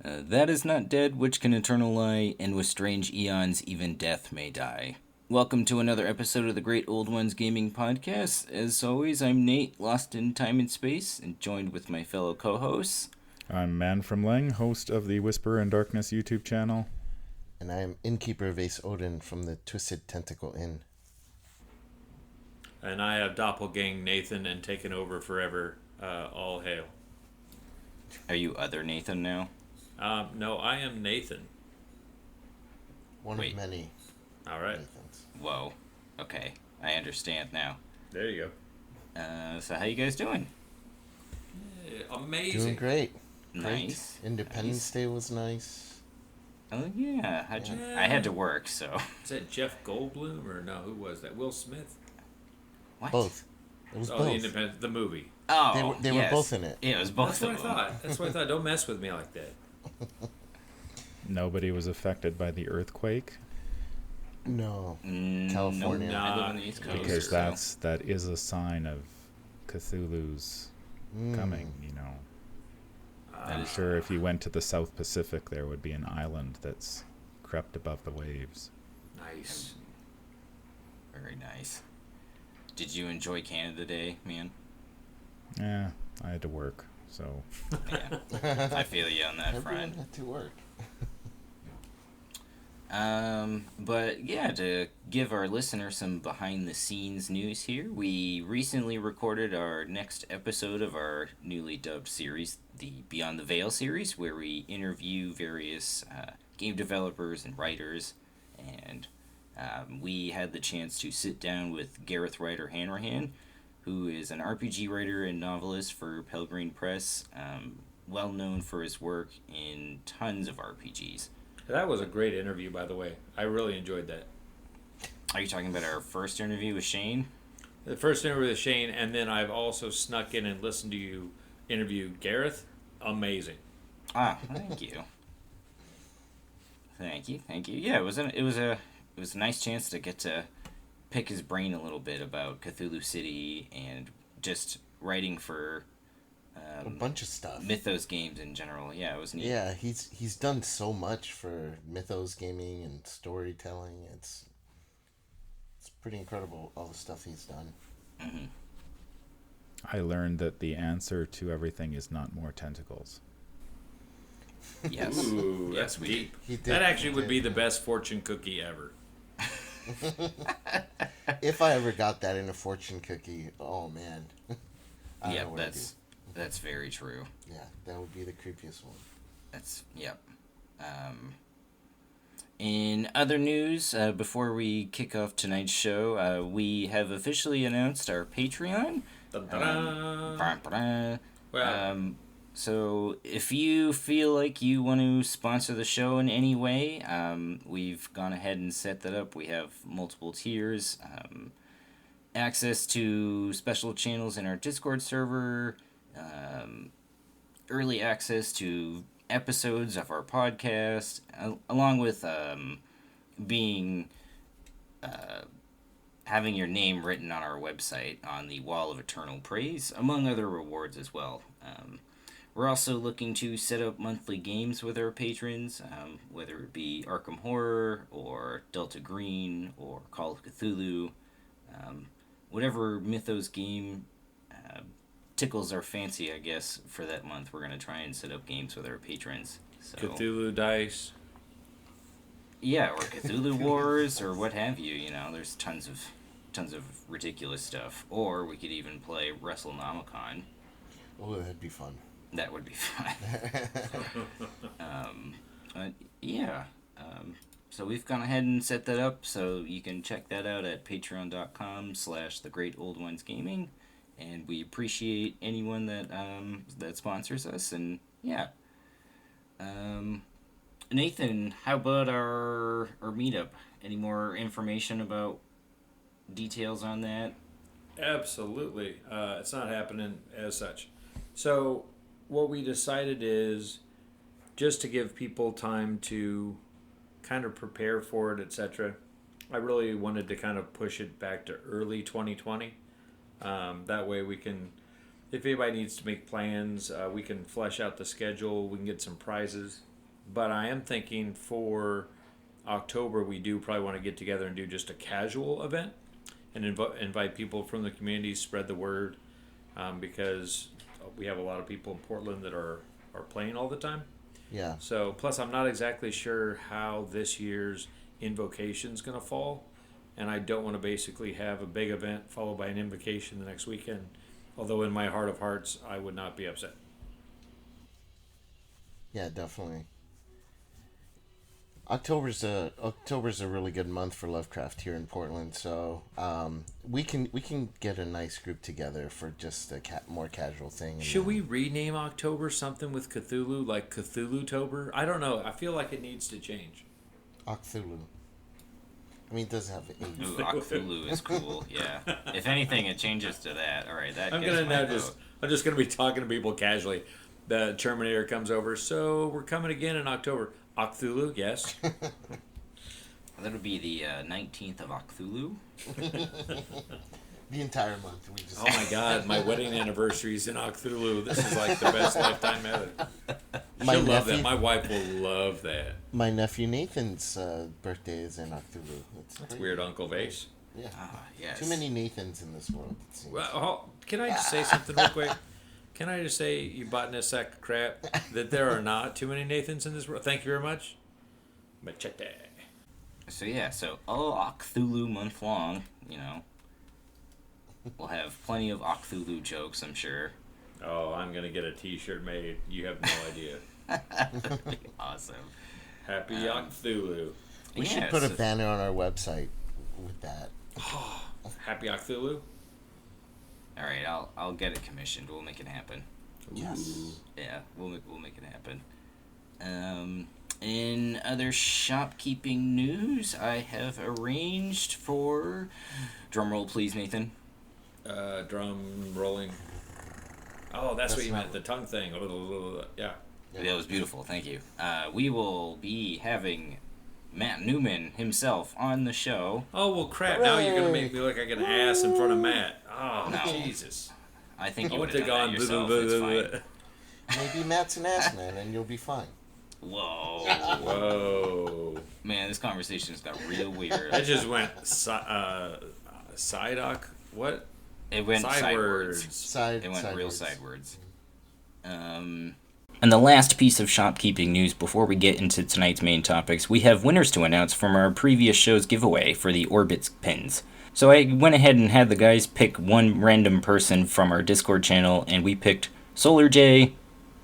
That is not dead, which can eternal lie, and with strange eons even death may die. Welcome to another episode of the Great Old Ones Gaming Podcast. As always, I'm Nate, lost in time and space, and joined with my fellow co-hosts. I'm Man from Leng, host of the Whisper and Darkness YouTube channel. And I am Innkeeper Vase Odin from the Twisted Tentacle Inn. And I have Doppelgang Nathan and taken over forever. All hail. Are you other Nathan now? No, I am Nathan. One Wait. of many. All right. Nathans. Whoa. Okay, I understand now. There you go. So how you guys doing? Amazing. Doing great. Nice. Independence Day was nice. Oh yeah. How'd you? Yeah. I had to work, so. Is that Jeff Goldblum or no? Who was that? Will Smith? What? Both. It was Oh, both. the Independence, the movie. Oh, They were yes. both in it. Yeah, it was both That's what I of them. thought. That's what I thought. Don't mess with me like that. Nobody was affected by the earthquake No. Mm, California. No, I live on the East Coast. because so- that is a sign of Cthulhu's coming, you know. I'm sure if you went to the South Pacific, there would be an island that's crept above the waves. Nice. Very nice. Did you enjoy Canada Day, man? Yeah, I had to work, so Yeah, I feel you on that Everyone front. had to work. But yeah, to give our listeners some behind-the-scenes news here, we recently recorded our next episode of our newly dubbed series, the Beyond the Veil series, where we interview various game developers and writers, and we had the chance to sit down with Gareth Ryder Hanrahan, who is an RPG writer and novelist for Pelgrane Press, well known for his work in tons of RPGs. That was a great interview, by the way. I really enjoyed that. Are you talking about our first interview with Shane? The first interview with Shane, and then I've also snuck in and listened to you interview Gareth. Amazing. Ah, thank you. Thank you. Yeah, it was a nice chance to get to pick his brain a little bit about Cthulhu City and just writing for A bunch of stuff. Mythos games in general. Yeah, it was neat. Yeah, he's done so much for Mythos gaming and storytelling. It's pretty incredible, all the stuff he's done. Mm-hmm. I learned that the answer to everything is not more tentacles. Yes. Ooh, Yes, that's we deep. He did- That actually he would did. be the best fortune cookie ever. If I ever got that in a fortune cookie, oh man. I don't Yep, know what I'd do. that's very true. Yeah, that would be the creepiest one. Yep. In other news, before we kick off tonight's show, we have officially announced our Patreon. Da-da-da. Well, So if you feel like you want to sponsor the show in any way, we've gone ahead and set that up. We have multiple tiers, access to special channels in our Discord server, early access to episodes of our podcast, along with having your name written on our website on the Wall of Eternal Praise, among other rewards as well. We're also looking to set up monthly games with our patrons, whether it be Arkham Horror or Delta Green or Call of Cthulhu. Whatever Mythos game tickles our fancy, I guess, for that month, we're going to try and set up games with our patrons. So, Cthulhu dice. yeah, or Cthulhu Wars or what have you. You know, there's tons of ridiculous stuff. Or we could even play WrestleNomicon. Oh, that'd be fun. That would be fun. Yeah. So we've gone ahead and set that up, so you can check that out at patreon.com/thegreatoldOnesgaming, and we appreciate anyone that that sponsors us. And yeah, Nathan, how about our meetup? Any more information about details on that? Absolutely. It's not happening as such. So what we decided is just to give people time to kind of prepare for it, etc. I really wanted to kind of push it back to early 2020. That way we can, if anybody needs to make plans, we can flesh out the schedule. We can get some prizes. But I am thinking for October, we do probably want to get together and do just a casual event and invite people from the community, spread the word, because we have a lot of people in Portland that are playing all the time. Yeah. So, plus, I'm not exactly sure how this year's invocation's going to fall, and I don't want to basically have a big event followed by an invocation the next weekend. Although, in my heart of hearts, I would not be upset. Yeah, definitely. October's a really good month for Lovecraft here in Portland, so we can get a nice group together for just a more casual thing. Should we rename October something with Cthulhu, like Cthulhu-tober? I don't know. I feel like it needs to change. Octhulu. I mean, it doesn't have an age. Ooh, Cthulhu is cool. Yeah. If anything, it changes to that. All right, that. I'm just gonna be talking to people casually. The Terminator comes over, so we're coming again in October. Cthulhu, yes. That would be the 19th of Cthulhu. The entire month. We just. Oh my God, my wedding anniversary is in Cthulhu. This is like the best lifetime ever. She'll love that. My wife will love that. My nephew Nathan's birthday is in Cthulhu. That's weird, Uncle Vase. Yeah. Yes. Too many Nathans in this world. It seems. Well, can I just say something real quick? Can I just say, you botanist sack of crap, that there are not too many Nathans in this world? Thank you very much. Machete. So all Cthulhu month long, we'll have plenty of Cthulhu jokes, I'm sure. Oh, I'm going to get a t-shirt made. You have no idea. Awesome. Happy Cthulhu. We should put a banner on our website with that. Happy Cthulhu? All right, I'll get it commissioned. We'll make it happen. Yes. Yeah, we'll make it happen. In other shopkeeping news, I have arranged for, drum roll please, Nathan. Drum rolling. Oh, that's what you meant. The tongue thing. Yeah. That was beautiful. Thank you. We will be having Matt Newman himself on the show. Oh, well, crap. Now you're going to make me look like an ass in front of Matt. Oh, no. Jesus. I think you would have done that yourself. It's fine. Maybe Matt's an ass man and you'll be fine. Whoa. Whoa. Man, this conversation has got real weird. It just went sideock. What? It went sidewards. It went real sidewards. And the last piece of shopkeeping news before we get into tonight's main topics, we have winners to announce from our previous show's giveaway for the Orbits pins. So I went ahead and had the guys pick one random person from our Discord channel, and we picked Solar J,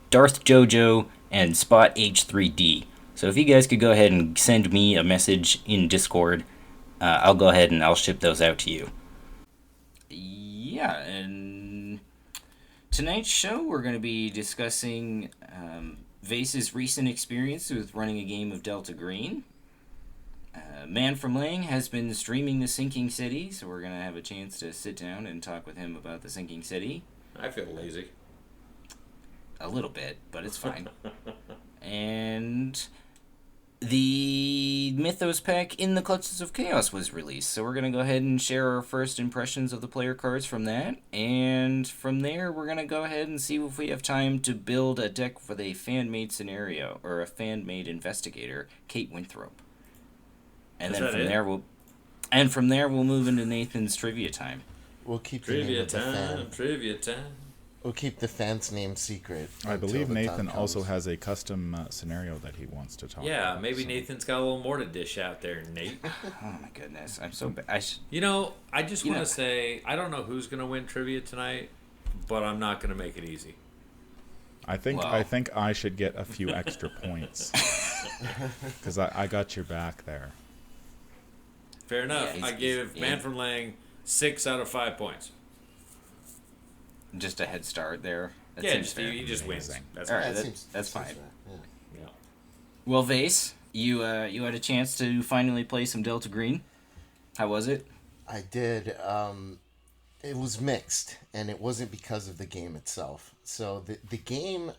Darth Jojo, and Spot H3D. So if you guys could go ahead and send me a message in Discord, I'll go ahead and I'll ship those out to you. Yeah, and tonight's show we're going to be discussing Vase's recent experience with running a game of Delta Green. Man from Leng has been streaming The Sinking City, so we're going to have a chance to sit down and talk with him about The Sinking City. I feel lazy. A little bit, but it's fine. And the Mythos pack In the Clutches of Chaos was released, so we're going to go ahead and share our first impressions of the player cards from that, and from there we're going to go ahead and see if we have time to build a deck for the fan-made scenario, or a fan-made investigator, Kate Winthrop. And then from there we'll move into Nathan's trivia time. We'll keep Trivia time. We'll keep the fan's name secret. I believe Nathan also has a custom scenario that he wants to talk about. Yeah, maybe Nathan's got a little more to dish out there, Nate. Oh my goodness, I'm so bad. I just want to say, I don't know who's going to win trivia tonight, but I'm not going to make it easy. I think I should get a few extra points because I got your back there. Fair enough. Yeah, I gave Man from Leng 6 out of 5 points. Just a head start there. That Yeah, seems fair. he just wins. That's All right, fine. that's fine. Fair. Yeah. Well, Vase, you had a chance to finally play some Delta Green. How was it? I did. It was mixed, and it wasn't because of the game itself. So the game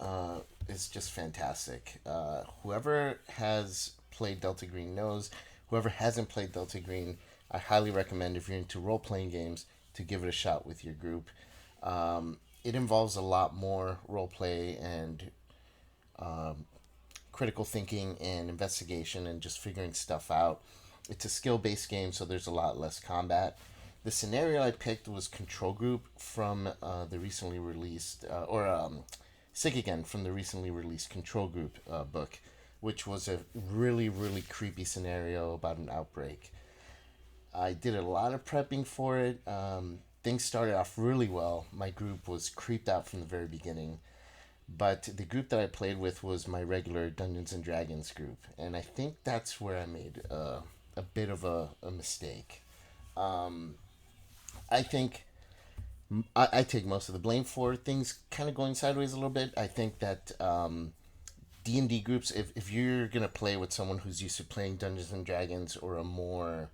is just fantastic. Whoever has played Delta Green knows. Whoever hasn't played Delta Green, I highly recommend, if you're into role-playing games, to give it a shot with your group. It involves a lot more role-play and critical thinking and investigation and just figuring stuff out. It's a skill-based game, so there's a lot less combat. The scenario I picked was Control Group from the recently released, Sick Again from the recently released Control Group book, which was a really, really creepy scenario about an outbreak. I did a lot of prepping for it. Things started off really well. My group was creeped out from the very beginning. But the group that I played with was my regular Dungeons and Dragons group. And I think that's where I made a bit of a mistake. I think I take most of the blame for things kind of going sideways a little bit. I think that D&D groups, if you're going to play with someone who's used to playing Dungeons and Dragons or a more,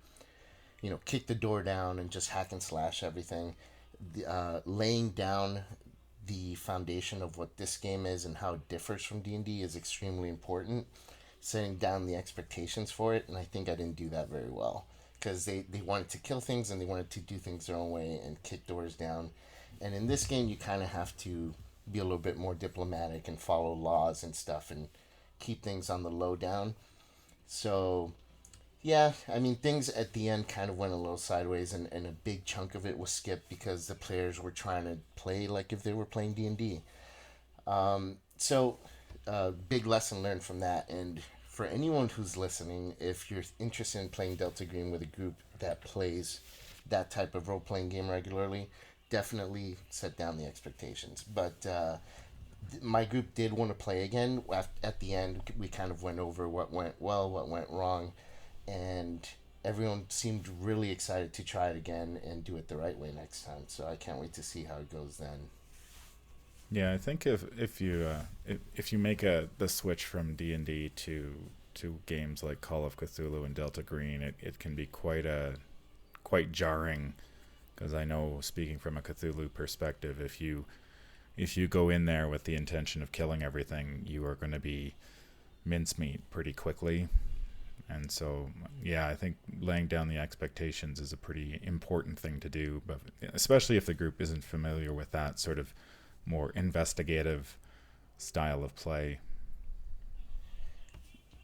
kick the door down and just hack and slash everything, laying down the foundation of what this game is and how it differs from D&D is extremely important. Setting down the expectations for it, and I think I didn't do that very well. Because they wanted to kill things and they wanted to do things their own way and kick doors down. And in this game, you kind of have to be a little bit more diplomatic and follow laws and stuff and keep things on the low down. So, yeah, I mean, things at the end kind of went a little sideways, and a big chunk of it was skipped because the players were trying to play like if they were playing D&D. Big lesson learned from that. And for anyone who's listening, if you're interested in playing Delta Green with a group that plays that type of role-playing game regularly, definitely set down the expectations. But my group did want to play again. At the end, we kind of went over what went well, what went wrong, and everyone seemed really excited to try it again and do it the right way next time. So I can't wait to see how it goes then. Yeah, I think if you make the switch from D&D to games like Call of Cthulhu and Delta Green, it can be quite jarring, because I know, speaking from a Cthulhu perspective, if you go in there with the intention of killing everything, you are going to be mincemeat pretty quickly. And so, yeah, I think laying down the expectations is a pretty important thing to do, but especially if the group isn't familiar with that sort of more investigative style of play.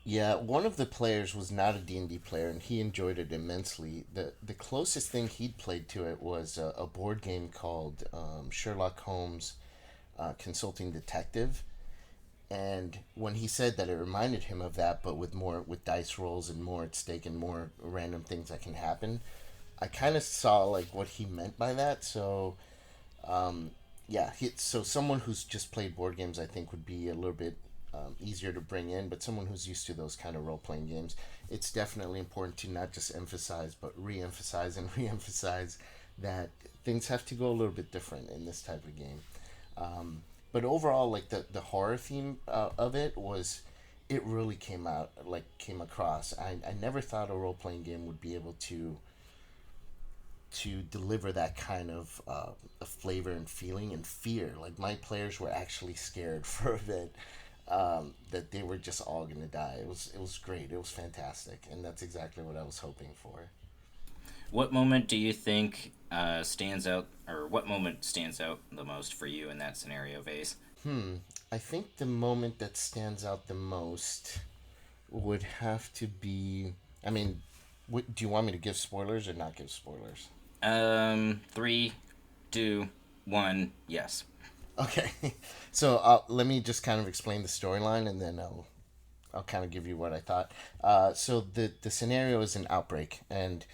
Yeah, one of the players was not a D&D player, and he enjoyed it immensely. The closest thing he'd played to it was a board game called Sherlock Holmes Consulting Detective. And when he said that it reminded him of that, but with dice rolls and more at stake and more random things that can happen, I kind of saw like what he meant by that. So, so someone who's just played board games, I think, would be a little bit easier to bring in. But someone who's used to those kind of role playing games, it's definitely important to not just emphasize, but re-emphasize and re-emphasize that things have to go a little bit different in this type of game. But overall, like the horror theme of it really came across. I never thought a role playing game would be able to deliver that kind of a flavor and feeling and fear. Like, my players were actually scared for a bit that they were just all gonna die. It was great. It was fantastic, and that's exactly what I was hoping for. What moment do you think stands out, or what moment stands out the most for you in that scenario, Vase? I think the moment that stands out the most would have to be... I mean, do you want me to give spoilers or not give spoilers? 3, 2, 1, yes. Okay, so let me just kind of explain the storyline, and then I'll kind of give you what I thought. So the scenario is an outbreak, and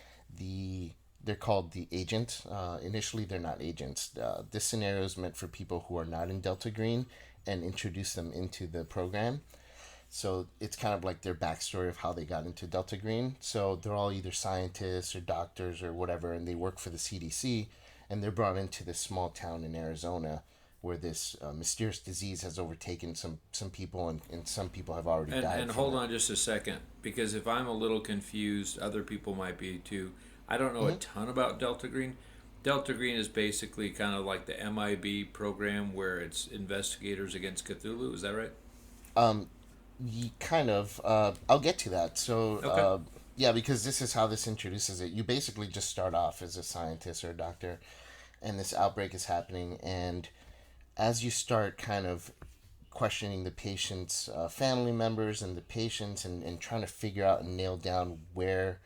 they're called the agent. Initially, they're not agents. This scenario is meant for people who are not in Delta Green and introduce them into the program. So it's kind of like their backstory of how they got into Delta Green. So they're all either scientists or doctors or whatever, and they work for the CDC, and they're brought into this small town in Arizona where this mysterious disease has overtaken some people, and some people have already died. And hold on just a second, because if I'm a little confused, other people might be too. I don't know a ton about Delta Green. Delta Green is basically kind of like the MIB program where it's investigators against Cthulhu. Is that right? Kind of. I'll get to that. So, Okay. yeah, because this is how this introduces it. You basically just start off as a scientist or a doctor, and this outbreak is happening. And as you start kind of questioning the patient's family members and the patients, and trying to figure out and nail down where,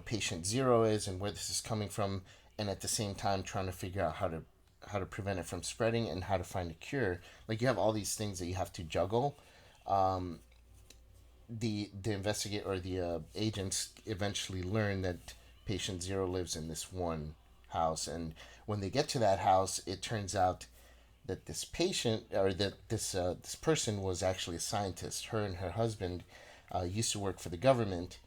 patient zero is and where this is coming from, and at the same time trying to figure out how to prevent it from spreading and how to find a cure. Like, you have all these things that you have to juggle. The investigator or the agents eventually learn that patient zero lives in this one house, and when they get to that house, it turns out that this patient, or that this person, was actually a scientist. Her and her husband used to work for the government,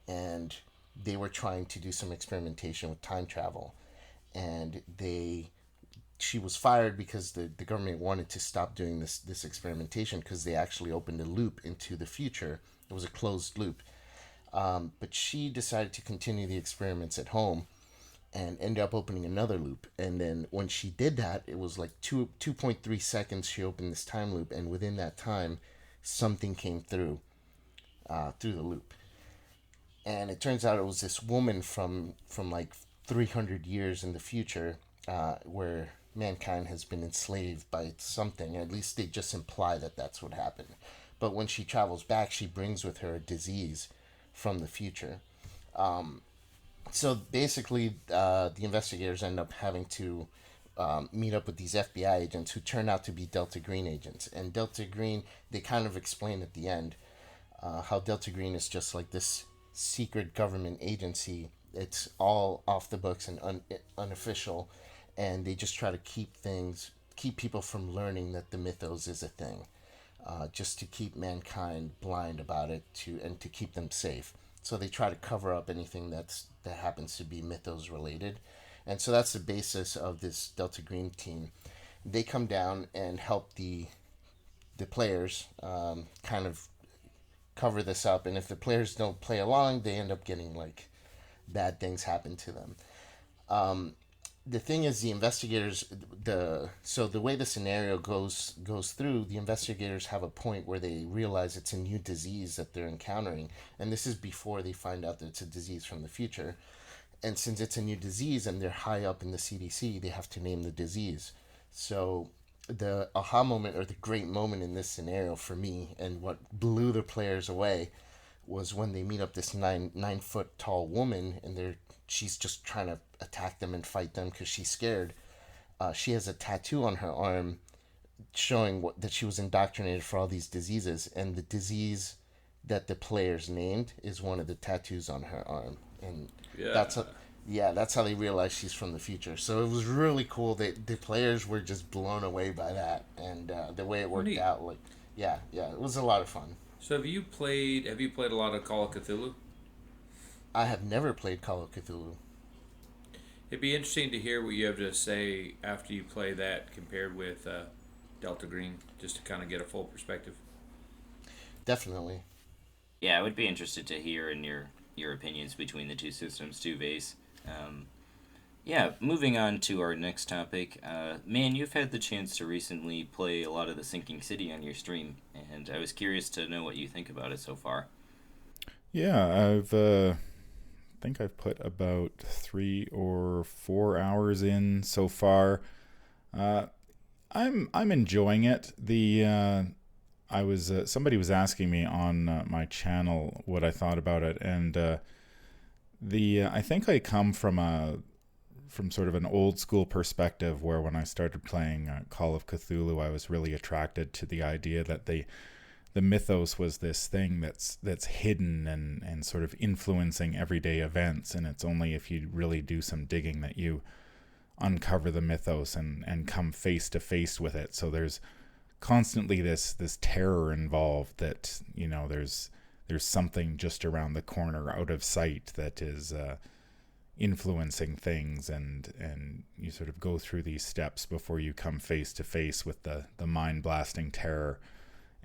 and they were trying to do some experimentation with time travel, and she was fired because the government wanted to stop doing this experimentation, because they actually opened a loop into the future. It was a closed loop. But she decided to continue the experiments at home and ended up opening another loop. And then when she did that, it was like 2.3 seconds she opened this time loop, and within that time, something came through the loop. And it turns out it was this woman from like 300 years in the future, where mankind has been enslaved by something. At least they just imply that that's what happened. But when she travels back, she brings with her a disease from the future. So basically, the investigators end up having to meet up with these FBI agents who turn out to be Delta Green agents. And Delta Green, they kind of explain at the end how Delta Green is just like this secret government agency. It's all off the books and unofficial, and they just try to keep people from learning that the Mythos is a thing, just to keep mankind blind about it, and to keep them safe. So they try to cover up anything that happens to be Mythos related, and so that's the basis of this Delta Green team. They come down and help the players kind of cover this up, and if the players don't play along, they end up getting like bad things happen to them. The thing is, the investigators, the way the scenario goes through, the investigators have a point where they realize it's a new disease that they're encountering, and this is before they find out that it's a disease from the future. And since it's a new disease and they're high up in the CDC, they have to name the disease. So the aha moment, or the great moment in this scenario for me, and what blew the players away, was when they meet up this 9 foot tall woman, and she's just trying to attack them and fight them because she's scared. She has a tattoo on her arm showing that she was indoctrinated for all these diseases, and the disease that the players named is one of the tattoos on her arm, and Yeah. that's how they realized she's from the future. So it was really cool that the players were just blown away by that, and the way it worked Neat. out. Like, yeah, it was a lot of fun. So have you played a lot of Call of Cthulhu? I have never played Call of Cthulhu. It'd be interesting to hear what you have to say after you play that compared with Delta Green, just to kind of get a full perspective. Definitely. Yeah, I would be interested to hear in your opinions between the two systems too, Vase. Yeah, moving on to our next topic. Man, you've had the chance to recently play a lot of the Sinking City on your stream, and I was curious to know what you think about it so far. Yeah, I think I've put about 3 or 4 hours in so far. I'm enjoying it. I was somebody was asking me on my channel what I thought about it, and I think I come from sort of an old school perspective, where when I started playing Call of Cthulhu, I was really attracted to the idea that the mythos was this thing that's hidden and sort of influencing everyday events, and it's only if you really do some digging that you uncover the mythos and come face to face with it. So there's constantly this terror involved, that there's something just around the corner out of sight that is influencing things, and you sort of go through these steps before you come face to face with the mind blasting terror.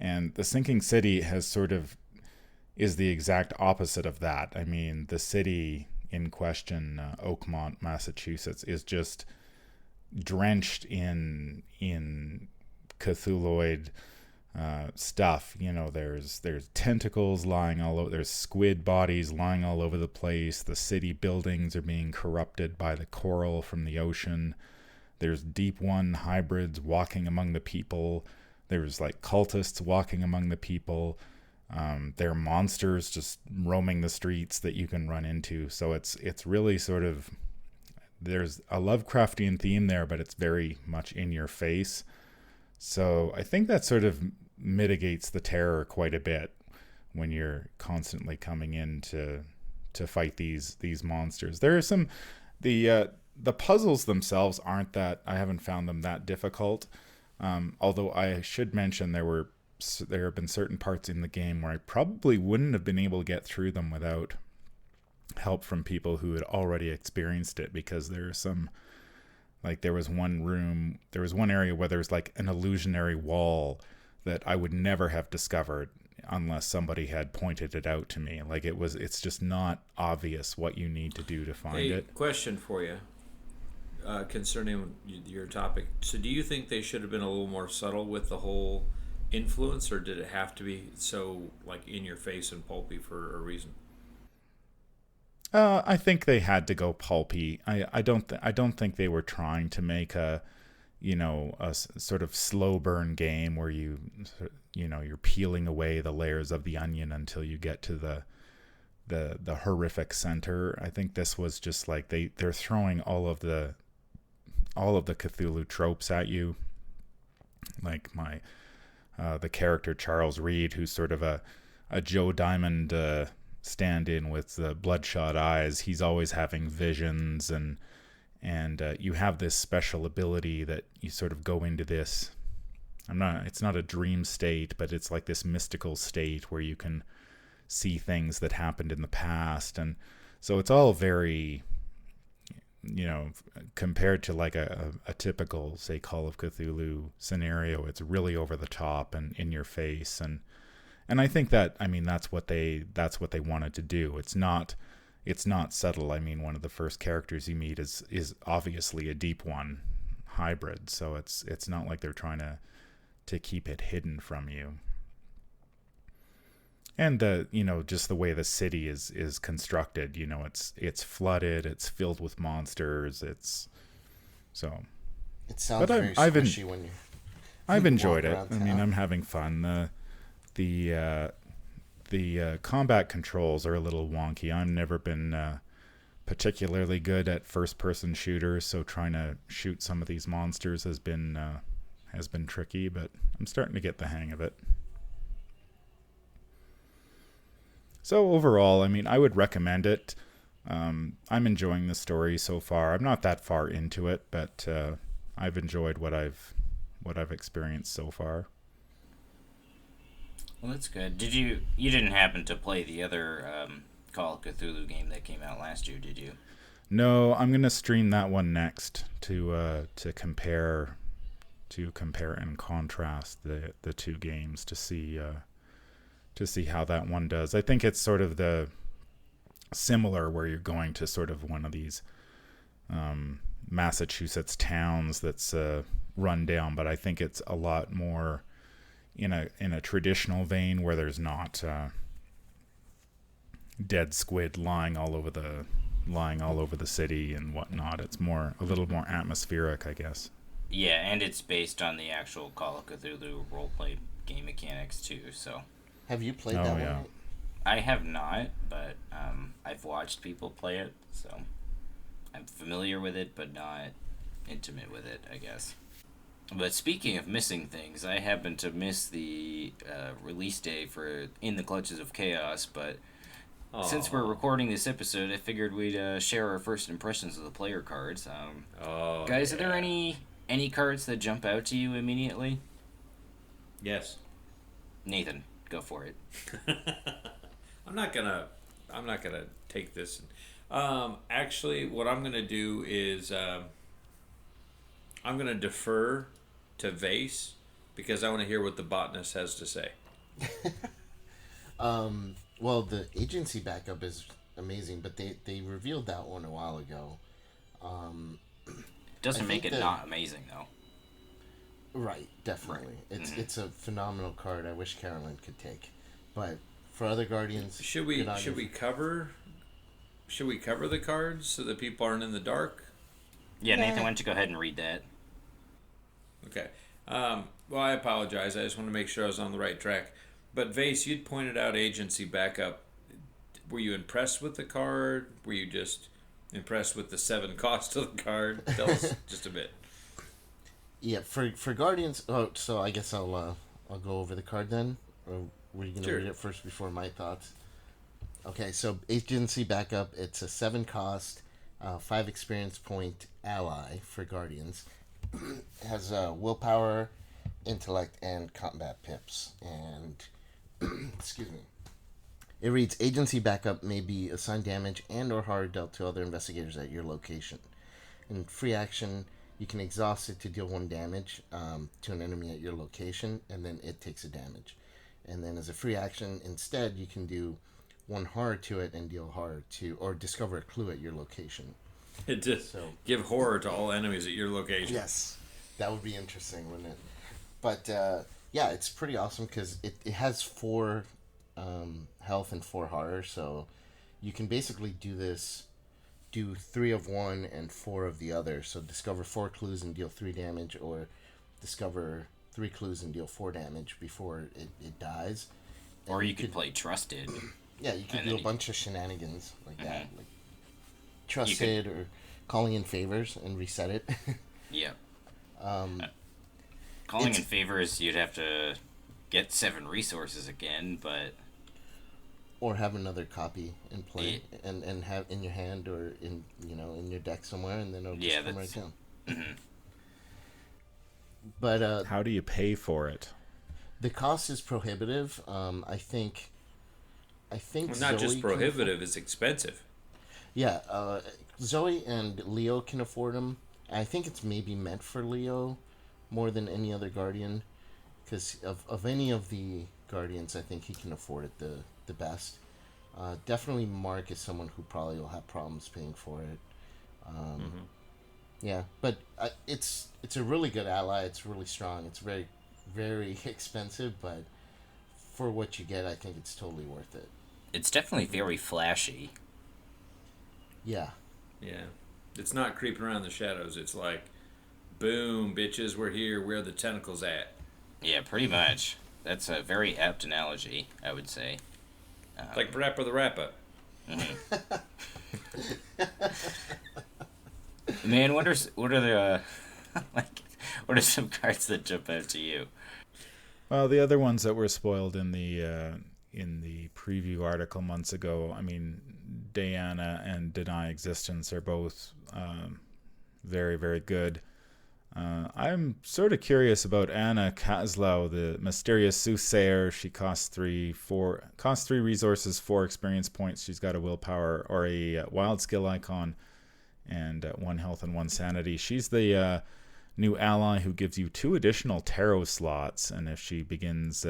And the Sinking City is the exact opposite of that. I mean, the city in question, Oakmont, Massachusetts, is just drenched in Cthulhuoid stuff. There's tentacles lying all over. There's squid bodies lying all over the place. The city buildings are being corrupted by the coral from the ocean. There's Deep One hybrids walking among the people. There's like cultists walking among the people. There are monsters just roaming the streets that you can run into. So it's really sort of, there's a Lovecraftian theme there, but it's very much in your face. So I think that sort of mitigates the terror quite a bit when you're constantly coming in to fight these monsters. There are some, the puzzles themselves aren't that, I haven't found them that difficult. Although I should mention there have been certain parts in the game where I probably wouldn't have been able to get through them without help from people who had already experienced it, because there are some, like there was one area where there's like an illusionary wall that I would never have discovered unless somebody had pointed it out to me. Like it's just not obvious what you need to do to find it. Question for you concerning your topic. So do you think they should have been a little more subtle with the whole influence, or did it have to be so like in your face and pulpy for a reason? I think they had to go pulpy. I don't think they were trying to make a sort of slow burn game where you're peeling away the layers of the onion until you get to the horrific center. I think this was just like they're throwing all of the Cthulhu tropes at you. Like the character Charles Reed, who's sort of a Joe Diamond stand-in with the bloodshot eyes. He's always having visions, and you have this special ability that you sort of go into this, it's not a dream state, but it's like this mystical state where you can see things that happened in the past. And so it's all very, compared to like a typical, say, Call of Cthulhu scenario, it's really over the top and in your face. And I think that, that's what they wanted to do. It's not subtle. One of the first characters you meet is obviously a Deep One hybrid, so it's not like they're trying to keep it hidden from you. And just the way the city is constructed, it's flooded, it's filled with monsters, it sounds very squishy when you I've enjoyed it. Town. I'm having fun. The combat controls are a little wonky. I've never been particularly good at first-person shooters, so trying to shoot some of these monsters has been tricky, but I'm starting to get the hang of it. So overall, I would recommend it. I'm enjoying the story so far. I'm not that far into it, but I've enjoyed what I've experienced so far. Well, that's good. You didn't happen to play the other Call of Cthulhu game that came out last year, did you? No, I'm gonna stream that one next to compare and contrast the two games to see how that one does. I think it's sort of the similar where you're going to sort of one of these Massachusetts towns that's run down, but I think it's a lot more in a traditional vein where there's not dead squid lying all over the city and whatnot. It's a little more atmospheric, I guess. Yeah, and it's based on the actual Call of Cthulhu roleplay game mechanics too. So, have you played that one? I have not, but I've watched people play it, so I'm familiar with it, but not intimate with it, I guess. But speaking of missing things, I happen to miss the release day for In the Clutches of Chaos, but since we're recording this episode, I figured we'd share our first impressions of the player cards. Guys, are there any cards that jump out to you immediately? Yes. Nathan, go for it. I'm not gonna take this. Actually, what I'm gonna do is I'm gonna defer to Vase because I want to hear what the botanist has to say. Well, the agency backup is amazing, but they revealed that one a while ago. Doesn't make it not amazing, though. Right, definitely. It's a phenomenal card. I wish Carolyn could take, but for other Guardians, Should we cover the cards so that people aren't in the dark? Yeah, Nathan, why don't you go ahead and read that? Okay. Well, I apologize. I just want to make sure I was on the right track. But Vase, you'd pointed out agency backup. Were you impressed with the card? Were you just impressed with the 7 cost of the card? Tell us just a bit. Yeah, for Guardians. Oh, so I guess I'll go over the card then. Or were you gonna read it first before my thoughts? Okay, so agency backup. It's a 7 cost, 5 experience point ally for Guardians. It has willpower, intellect, and combat pips. And excuse me. It reads, agency backup may be assigned damage and or harm dealt to other investigators at your location. In free action, you can exhaust it to deal 1 damage to an enemy at your location, and then it takes a damage. And then as a free action, instead, you can do 1 horror to it and deal horror to, or discover a clue at your location. It just give horror to all enemies at your location. Yes, that would be interesting, wouldn't it? But yeah, it's pretty awesome because it has 4 health and 4 horror, so you can basically do 3 of one and 4 of the other. So discover 4 clues and deal 3 damage, or discover 3 clues and deal 4 damage before it dies. Or you could play Trusted. Yeah, you could do a bunch of shenanigans like that, like Trusted or calling in favors and reset it. Yeah. Calling in favors, you'd have to get 7 resources again, but or have another copy in play and have in your hand or in in your deck somewhere, and then it'll just come right down. Mm-hmm. But how do you pay for it? The cost is prohibitive. I think. Well, not just prohibitive; it's expensive. Yeah, Zoe and Leo can afford them. I think it's maybe meant for Leo more than any other Guardian, because of any of the Guardians, I think he can afford it the best. Definitely Mark is someone who probably will have problems paying for it. Yeah, but it's a really good ally. It's really strong. It's very, very expensive, but for what you get, I think it's totally worth it. It's definitely very flashy. Yeah. Yeah. It's not creeping around the shadows. It's like, boom, bitches, we're here. Where are the tentacles at? Yeah, pretty much. That's a very apt analogy, I would say. Like Rappa the Rappa. Mm-hmm. Man, what are the what are some cards that jump out to you? Well, the other ones that were spoiled in the preview article months ago, I mean, Diana and Deny Existence are both very, very good. I'm sort of curious about Anna Kaslow, the mysterious soothsayer. She costs 3 resources, 4 experience points. She's got a willpower or a wild skill icon, and 1 health and 1 sanity. She's the new ally who gives you 2 additional tarot slots, and if she begins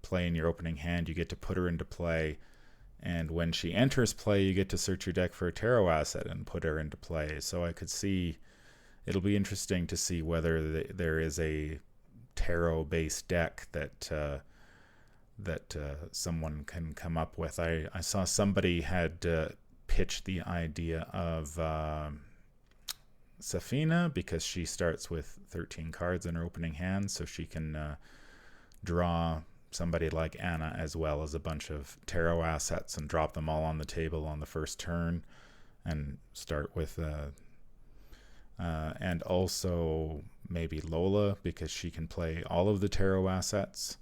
play in your opening hand, you get to put her into play. And when she enters play, you get to search your deck for a tarot asset and put her into play. So I could see, it'll be interesting to see whether there is a tarot-based deck that someone can come up with. I saw somebody had pitched the idea of Safina, because she starts with 13 cards in her opening hand, so she can draw somebody like Anna as well as a bunch of tarot assets and drop them all on the table on the first turn, and start with and also maybe Lola, because she can play all of the tarot assets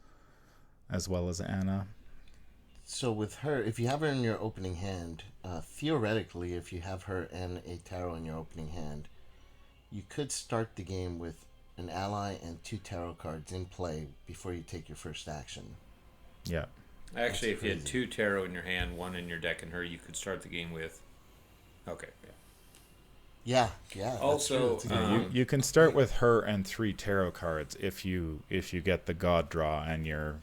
as well as Anna. So with her, if you have her in your opening hand, theoretically, if you have her and a tarot in your opening hand, you could start the game with an ally and 2 tarot cards in play before you take your first action. Yeah. Actually, if you had 2 tarot in your hand, 1 in your deck, and her, you could start the game with. Okay. Yeah. Yeah. Also, you can start with her and 3 tarot cards if you get the God draw and you're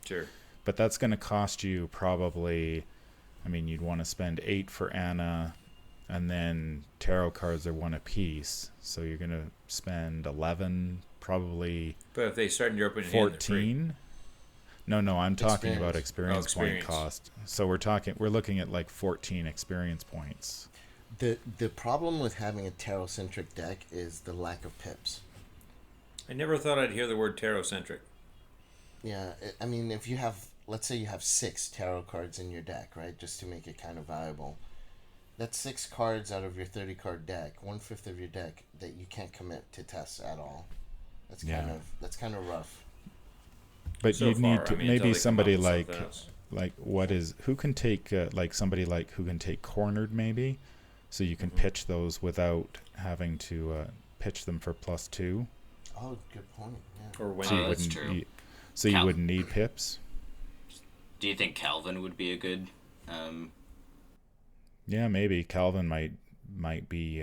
sure. But that's going to cost you probably. I mean, you'd want to spend 8 for Anna. And then tarot cards are 1 apiece, so you're going to spend 11 probably But if they start in your opening hand, they're free. 14. No, I'm talking about Experience. experience point cost. So we're looking at like 14 experience points. The problem with having a tarot-centric deck is the lack of pips. I never thought I'd hear the word tarot-centric. Yeah, I mean, if you have, let's say you have 6 tarot cards in your deck, right, just to make it kind of viable. That's 6 cards out of your 30-card deck, 1/5 of your deck that you can't commit to tests at all. That's kind of rough. But So you'd need far, to I mean, maybe until they come somebody up with like something else. who can take like somebody like who can take cornered maybe, so you can pitch those without having to pitch them for +2. Oh, good point. Yeah. Or when So you that's wouldn't true. need, so you Cal- wouldn't need pips. Do you think Calvin would be a good? Yeah, maybe Calvin might be.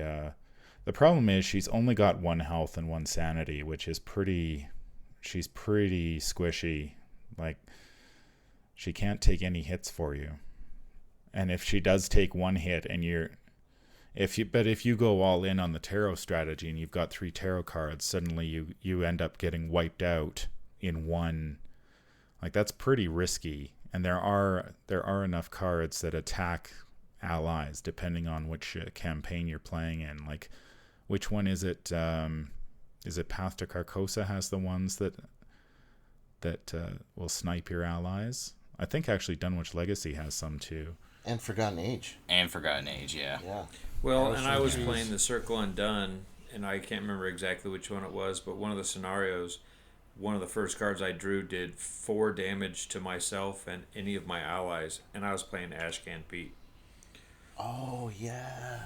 The problem is she's only got 1 health and 1 sanity, which is pretty. She's pretty squishy. Like, she can't take any hits for you. And if she does take 1 hit, and if you go all in on the tarot strategy and you've got 3 tarot cards, suddenly you end up getting wiped out in one. Like, that's pretty risky. And there are enough cards that attack allies depending on which campaign you're playing in. Like, which one is it? Is it Path to Carcosa has the ones that will snipe your allies? I think actually Dunwich Legacy has some too. And Forgotten Age. Yeah. Yeah. Well, and I was playing the Circle Undone, and I can't remember exactly which one it was, but one of the scenarios, one of the first cards I drew did 4 damage to myself and any of my allies, and I was playing Ashcan Pete. Oh, yeah.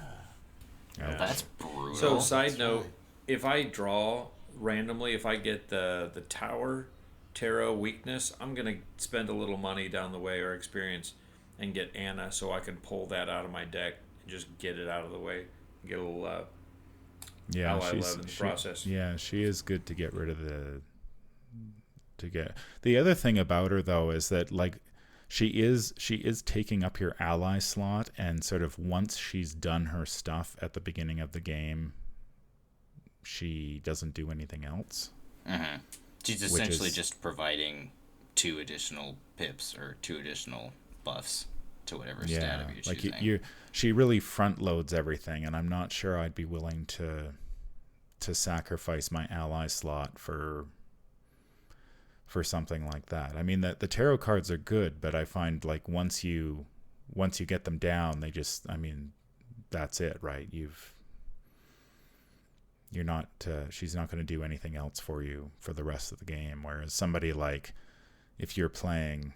Yeah. That's brutal. So, side That's note, right. if I draw randomly, if I get the Tower Tarot weakness, I'm going to spend a little money down the way or experience and get Anna so I can pull that out of my deck and just get it out of the way. Get a little ally love in the process. Yeah, she is good to get rid of the other thing about her though is that like she is taking up your ally slot, and sort of once she's done her stuff at the beginning of the game, she doesn't do anything else. Mm-hmm. She's essentially just providing 2 additional pips or 2 additional buffs to whatever stat of you're choosing. Like she really front loads everything, and I'm not sure I'd be willing to sacrifice my ally slot for something like that. I mean, the tarot cards are good, but I find like once you get them down, they just, I mean, that's it, right? She's not going to do anything else for you for the rest of the game. Whereas somebody like, if you're playing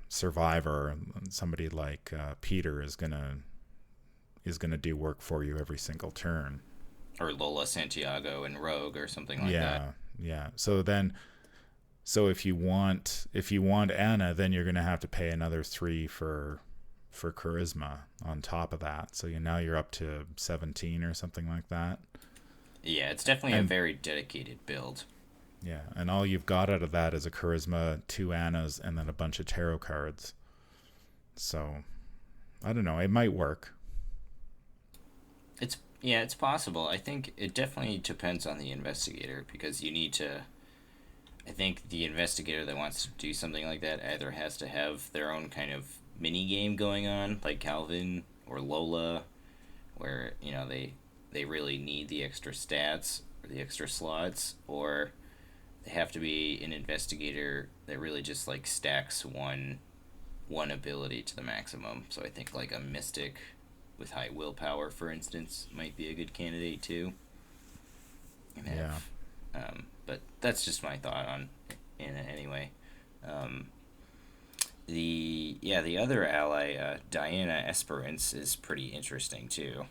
Survivor, somebody like Peter is gonna do work for you every single turn. Or Lola Santiago and Rogue or something like that. Yeah. So if you want Anna, then you're gonna have to pay another 3 for charisma on top of that. So now you're up to 17 or something like that. Yeah, it's definitely a very dedicated build. Yeah, and all you've got out of that is a charisma, 2 Annas, and then a bunch of tarot cards. So, I don't know. It might work. It's possible. I think it definitely depends on the investigator, because you need to. I think the investigator that wants to do something like that either has to have their own kind of mini game going on, like Calvin or Lola, where they really need the extra stats or the extra slots, or they have to be an investigator that really just like stacks one ability to the maximum. So I think like a mystic with high willpower, for instance, might be a good candidate too. But that's just my thought on it anyway. The other ally, Diana Esperance, is pretty interesting too.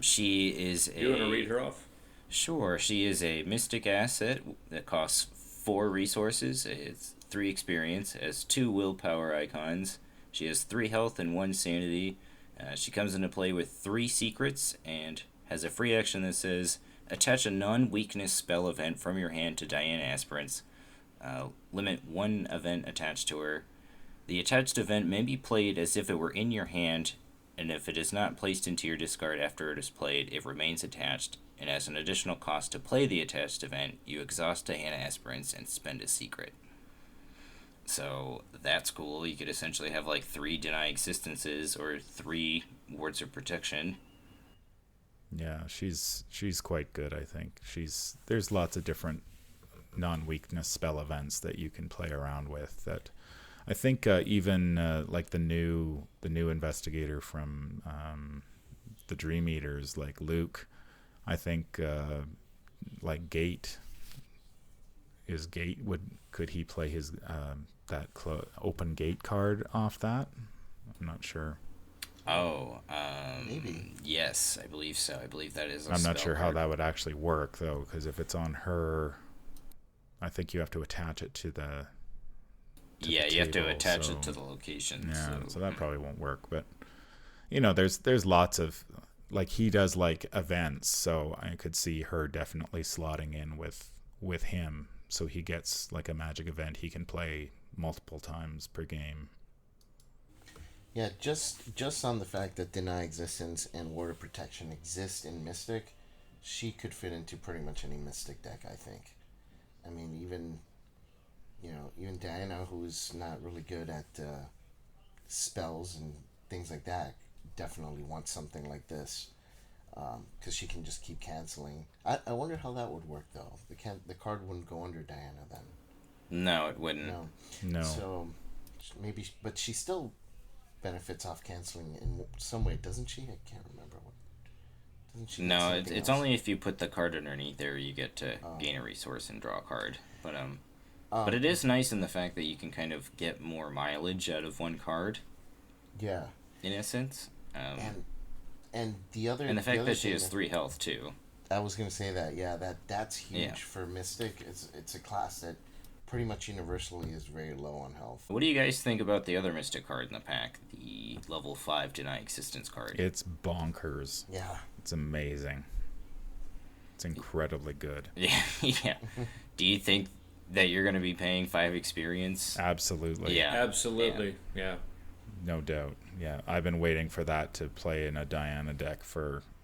She is You want to read her off? Sure, she is a mystic asset that costs 4 resources. It's 3 experience, has 2 willpower icons. She has 3 health and 1 sanity. She comes into play with 3 secrets and has a free action that says, attach a non-weakness spell event from your hand to Diana Aspirants. Limit 1 event attached to her. The attached event may be played as if it were in your hand and if it is not placed into your discard after it is played, it remains attached, and as an additional cost to play the attached event, you exhaust Diana Aspirants and spend a secret. So that's cool. You could essentially have like 3 Deny Existences or 3 Wards of Protection. Yeah, she's quite good, I think. There's lots of different non-weakness spell events that you can play around with that I think even like the new investigator from the Dream Eaters, like Luke, I think like Gate could he play his that open gate card off that? I'm not sure. Oh, Maybe. Yes, I believe so. I believe that is a I'm not spell sure how card. that would actually work though, because if it's on her, I think you have to attach it to the Yeah, you have to table, attach so- it to the location. Yeah, so that probably won't work. But there's lots of, like, he does like events, so I could see her definitely slotting in with him. So he gets like a magic event he can play multiple times per game. Yeah, just on the fact that Deny Existence and Ward of Protection exist in Mystic, she could fit into pretty much any Mystic deck, I think. I mean, even Diana, who's not really good at spells and things like that, definitely wants something like this, because she can just keep canceling. I wonder how that would work, though. The card wouldn't go under Diana then. No, it wouldn't. No. So maybe, but she still benefits off canceling in some way, doesn't she? I can't remember what. Doesn't she? No, it's only if you put the card underneath there you get to gain a resource and draw a card. But it is nice in the fact that you can kind of get more mileage out of one card. Yeah. In a sense. And the other. And the fact other that she thing has 3 health too. I was gonna say that. Yeah, that's huge Yeah. for Mystic. It's a class that pretty much universally is very low on health. What do you guys think about the other Mystic card in the pack? The level 5 Deny Existence card. It's bonkers. Yeah. It's amazing. It's incredibly good. Yeah. Yeah. Do you think that you're going to be paying 5 experience? Absolutely. Yeah. Absolutely, yeah. No doubt. Yeah, I've been waiting for that to play in a Diana deck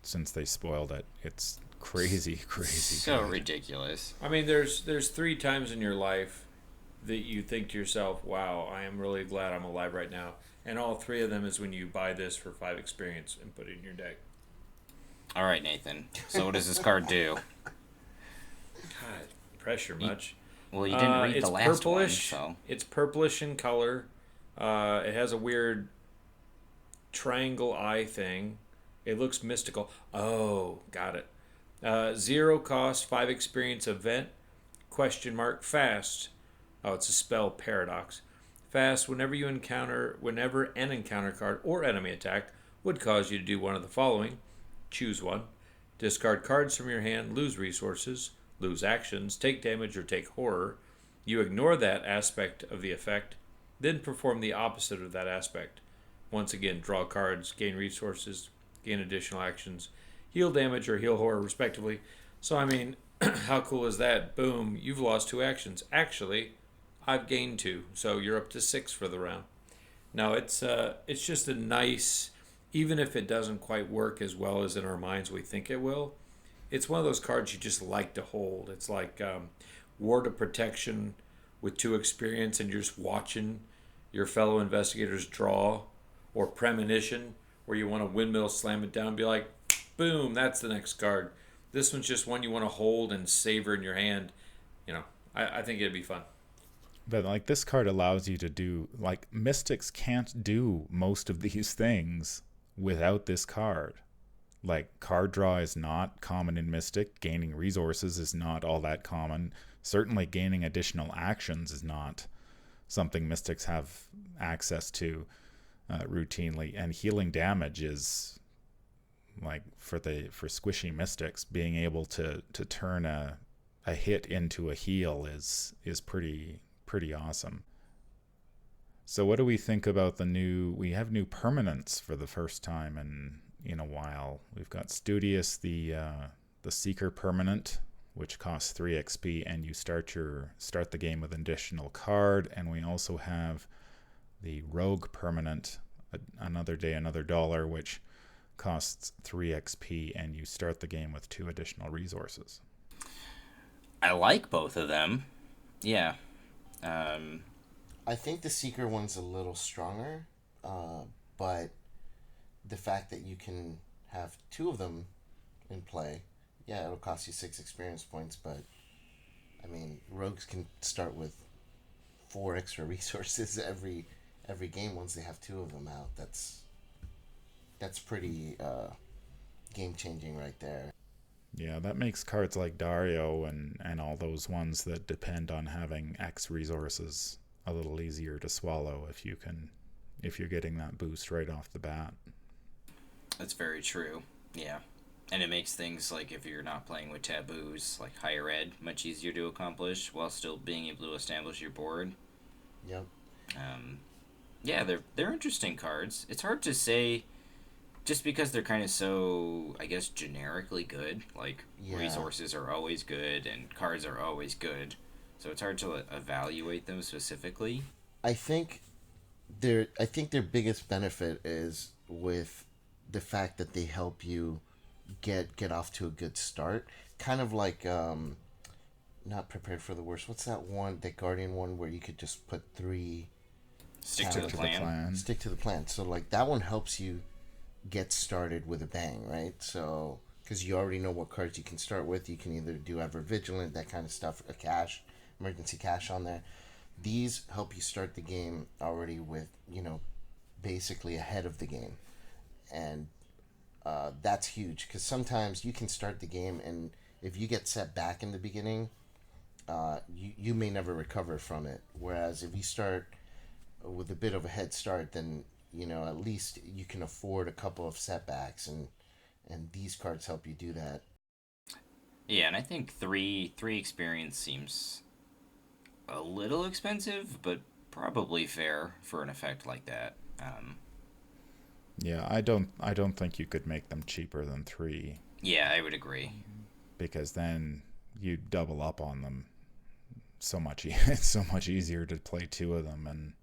since they spoiled it. It's crazy So good. ridiculous. I mean, there's 3 times in your life that you think to yourself, wow, I am really glad I'm alive right now. And all 3 of them is when you buy this for 5 experience and put it in your deck. All right, Nathan. So what does this card do? God, pressure much. Well, you didn't read It's the last purplish. one, so... It's purplish in color. It has a weird triangle eye thing. It looks mystical. Oh, got it. 0 cost, 5 experience event, ? Fast. Oh, it's a spell paradox. Fast, whenever an encounter card or enemy attack would cause you to do one of the following. Choose one. Discard cards from your hand, lose resources, lose actions, take damage, or take horror. You ignore that aspect of the effect, then perform the opposite of that aspect. Once again, draw cards, gain resources, gain additional actions, heal damage or heal horror, respectively. So, I mean, how cool is that? Boom, you've lost 2 actions. Actually, I've gained 2, so you're up to 6 for the round. Now, it's just a nice, even if it doesn't quite work as well as in our minds we think it will, it's one of those cards you just like to hold. It's like Ward of Protection with 2 experience, and you're just watching your fellow investigators draw, or Premonition, where you want to windmill slam it down and be like, boom, that's the next card. This one's just one you want to hold and savor in your hand. I think it'd be fun. But like this card allows you to do, like, Mystics can't do most of these things without this card. Like, card draw is not common in Mystic. Gaining resources is not all that common. Certainly gaining additional actions is not something Mystics have access to routinely. And healing damage is, like, for squishy Mystics, being able to turn a hit into a heal is pretty awesome. So what do we think about we have new permanents for the first time in a while. We've got Studious, the Seeker permanent, which costs 3 XP, and you start the game with an additional card. And we also have the Rogue permanent, another day, another dollar, which costs 3 XP, and you start the game with 2 additional resources. I like both of them. Yeah. I think the Seeker one's a little stronger, but the fact that you can have 2 of them in play, yeah, it'll cost you 6 experience points, but I mean, rogues can start with 4 extra resources every game once they have 2 of them out. That's pretty game changing right there. Yeah, that makes cards like Dario and all those ones that depend on having X resources a little easier to swallow if you're getting that boost right off the bat. That's very true. Yeah. And it makes things like if you're not playing with taboos, like higher ed, much easier to accomplish while still being able to establish your board. Yep. Yeah, they're interesting cards. It's hard to say just because they're kind of so, I guess, generically good. Like, resources are always good and cards are always good. So it's hard to evaluate them specifically. I think their biggest benefit is with the fact that they help you get off to a good start. Kind of like not prepared for the worst. What's that one, the Guardian one where you could just put 3 Stick to the plan. Stick to the plan. So like that one helps you get started with a bang, right? So because you already know what cards you can start with, you can either do Ever Vigilant, that kind of stuff, a cash, emergency cash on there. These help you start the game already with, basically ahead of the game, and that's huge because sometimes you can start the game and if you get set back in the beginning, you may never recover from it. Whereas if you start with a bit of a head start, then at least you can afford a couple of setbacks, and these cards help you do that. Yeah, and I think three experience seems a little expensive, but probably fair for an effect like that. Yeah, I don't think you could make them cheaper than 3. Yeah, I would agree. Because then you double up on them so much. It's so much easier to play 2 of them,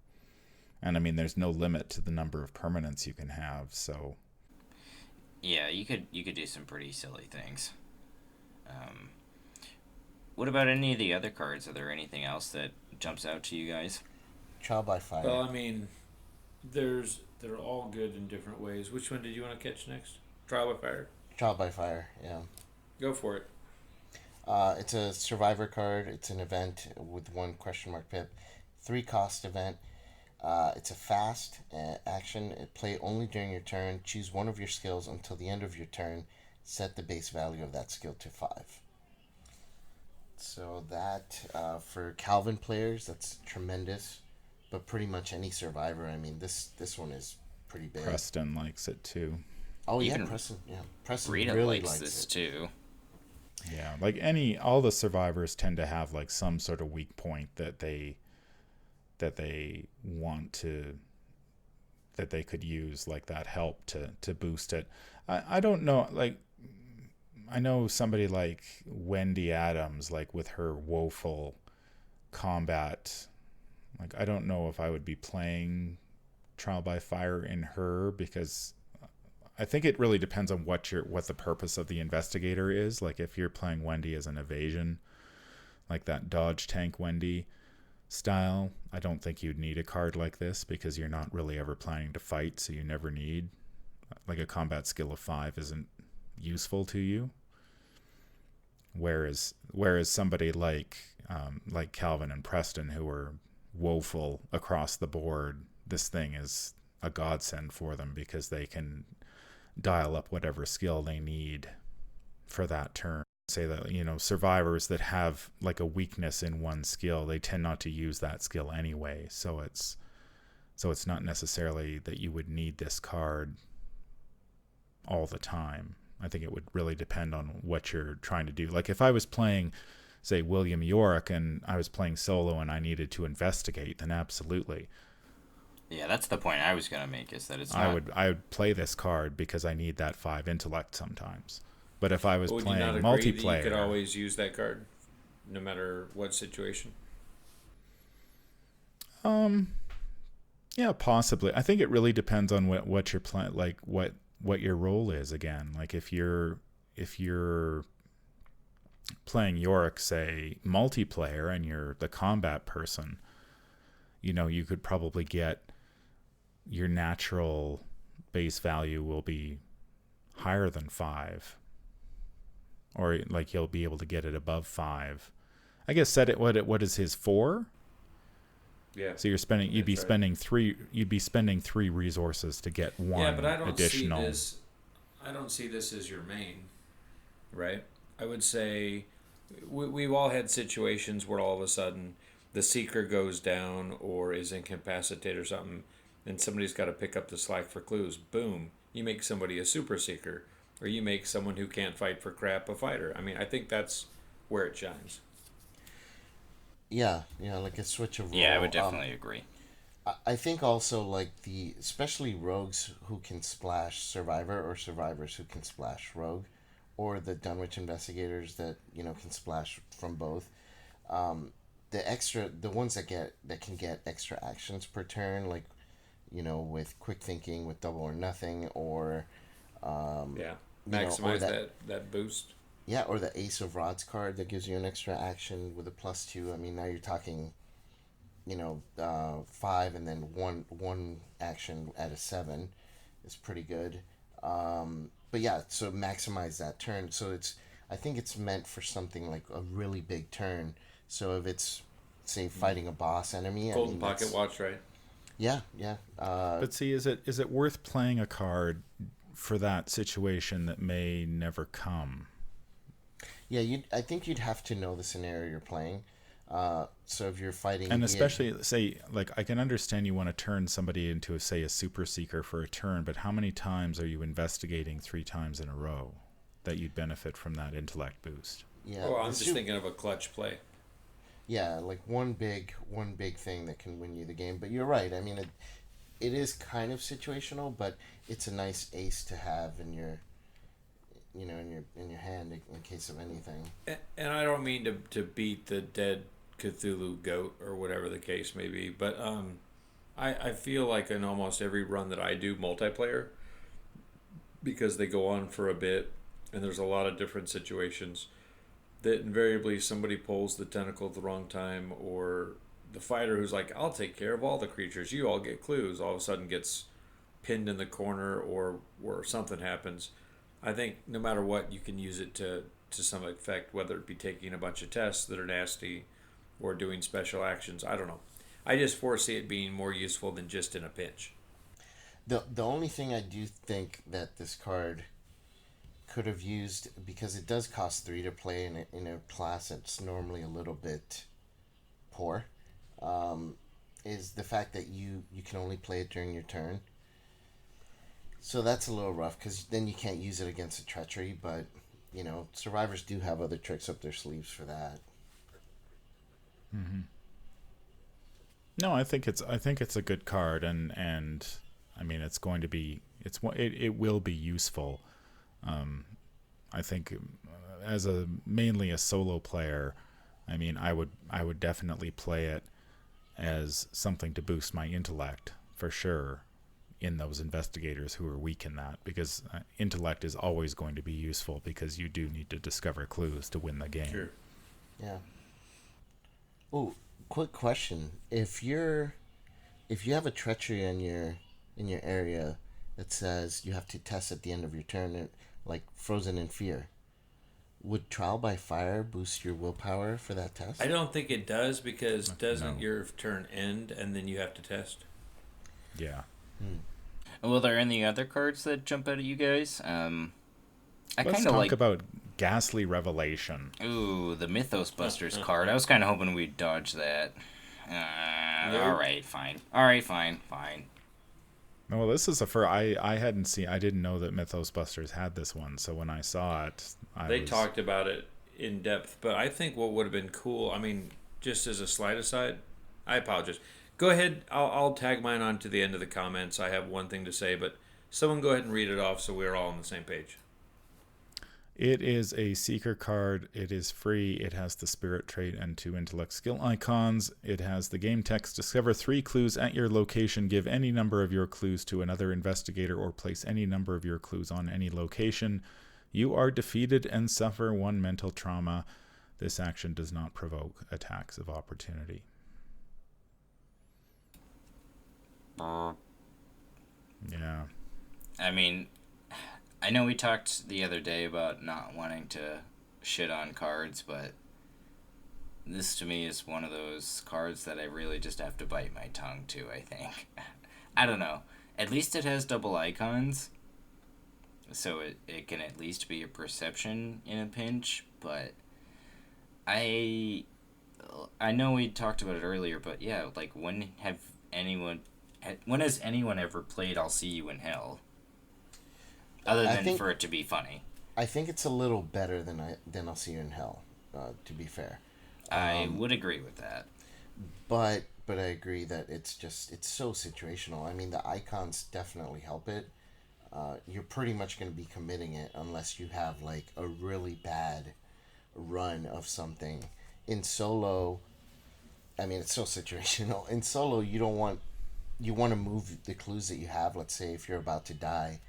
and I mean, there's no limit to the number of permanents you can have. So yeah, you could do some pretty silly things. What about any of the other cards? Are there anything else that jumps out to you guys? Trial by Fire. Well, I mean, they're all good in different ways. Which one did you want to catch next? Trial by Fire. Trial by Fire, yeah. Go for it. It's a survivor card. It's an event with 1 question mark pip. 3 cost event. It's a fast action. Play only during your turn. Choose one of your skills until the end of your turn. Set the base value of that skill to 5. So that, for Calvin players, that's tremendous. But pretty much any survivor, I mean, this one is pretty big. Preston likes it too. Oh, yeah, Preston. Yeah, Preston Rita really likes likes this it too. Yeah, like all the survivors tend to have like some sort of weak point that they want to, that they could use like that help to boost it. I don't know, like I know somebody like Wendy Adams, like with her woeful combat, like I don't know if I would be playing Trial by Fire in her, because I think it really depends on what the purpose of the investigator is. Like if you're playing Wendy as an evasion, like that dodge tank Wendy style, I don't think you'd need a card like this because you're not really ever planning to fight, so you never need, like, a combat skill of 5 isn't useful to you. Whereas somebody like Calvin and Preston, who are woeful across the board, this thing is a godsend for them because they can dial up whatever skill they need for that turn. Say that, survivors that have like a weakness in one skill, they tend not to use that skill anyway. So it's not necessarily that you would need this card all the time. I think it would really depend on what you're trying to do. Like if I was playing, say, William York and I was playing solo and I needed to investigate, then absolutely. Yeah, that's the point I was going to make, is that it's not... I would play this card because I need that 5 intellect sometimes. But if I was Would playing you not agree multiplayer... that you could always use that card, no matter what situation? Yeah, possibly. I think it really depends on what your plan, like what your role is. Again, like if you're playing Yorick, say multiplayer, and you're the combat person, you could probably get your natural base value will be higher than 5, or like you'll be able to get it above 5. I guess set it what is his 4? Yeah. So you'd be spending 3 resources to get one. Yeah, but I don't additional. I don't see this as your main, right? I would say we've all had situations where all of a sudden the seeker goes down or is incapacitated or something, and somebody's got to pick up the slack for clues. Boom. You make somebody a super seeker, or you make someone who can't fight for crap a fighter. I mean, I think that's where it shines. Yeah, like a switch of role. Yeah, I would definitely agree. I think also like especially rogues who can splash survivor, or survivors who can splash rogue, or the Dunwich investigators that can splash from both. The ones that can get extra actions per turn, like with quick thinking, with double or nothing, or maximize that boost. Yeah, or the Ace of Rods card that gives you an extra action with a +2. I mean, now you're talking, 5 and then one action at a 7 is pretty good. But yeah, so maximize that turn. So I think it's meant for something like a really big turn. So if it's, say, fighting a boss enemy, Golden Pocket Watch, right? Yeah. But see, is it worth playing a card for that situation that may never come? Yeah, I think you'd have to know the scenario you're playing. So if you're fighting, and especially say, like, I can understand you want to turn somebody into say a super seeker for a turn, but how many times are you investigating 3 times in a row that you'd benefit from that intellect boost? Yeah, I'm just thinking of a clutch play. Yeah, like one big thing that can win you the game. But you're right. I mean, it is kind of situational, but it's a nice ace to have in your in your hand in case of anything. And I don't mean to beat the dead Cthulhu goat or whatever the case may be, but I feel like in almost every run that I do multiplayer, because they go on for a bit and there's a lot of different situations, that invariably somebody pulls the tentacle at the wrong time, or the fighter who's like, I'll take care of all the creatures, you all get clues, all of a sudden gets pinned in the corner or something happens. I think no matter what, you can use it to some effect, whether it be taking a bunch of tests that are nasty or doing special actions. I don't know. I just foresee it being more useful than just in a pinch. The only thing I do think that this card could have used, because it does cost 3 to play in a class that's normally a little bit poor, is the fact that you can only play it during your turn. So that's a little rough, because then you can't use it against a treachery, but survivors do have other tricks up their sleeves for that. Mm-hmm. No, I think it's a good card, and I mean it will be useful. I think as mainly a solo player, I mean I would definitely play it as something to boost my intellect for sure in those investigators who are weak in that, because intellect is always going to be useful, because you do need to discover clues to win the game. Sure. Yeah. Oh, quick question. If you have a treachery in your area that says you have to test at the end of your turn, like Frozen in Fear, would Trial by Fire boost your willpower for that test? I don't think it does, because doesn't your turn end and then you have to test? Yeah. Well, are there any other cards that jump out at you guys? Let's talk about Ghastly Revelation. Ooh, the Mythos Busters card. I was kind of hoping we'd dodge that. Nope. All right, fine. Well, this is I didn't know that Mythos Busters had this one, so when I saw it, They talked about it in depth, but I think what would have been cool, I mean, just as a slight aside, I apologize. Go ahead, I'll tag mine on to the end of the comments. I have one thing to say, but someone go ahead and read it off so we're all on the same page. It is a seeker card. It is free. It has the spirit trait and 2 intellect skill icons. It has the game text: discover 3 clues at your location. Give any number of your clues to another investigator or place any number of your clues on any location. You are defeated and suffer 1 mental trauma. This action does not provoke attacks of opportunity. Yeah. I mean, I know we talked the other day about not wanting to shit on cards, but this to me is one of those cards that I really just have to bite my tongue to, I think. I don't know. At least it has double icons, so it can at least be a perception in a pinch, but I know we talked about it earlier, but yeah, like, when has anyone ever played I'll See You in Hell? Other than for it to be funny. I think it's a little better than I'll See You in Hell, to be fair. I would agree with that. But I agree that it's so situational. I mean, the icons definitely help it. You're pretty much going to be committing it unless you have like a really bad run of something. In solo, I mean, it's so situational. In solo, you want to move the clues that you have. Let's say if you're about to die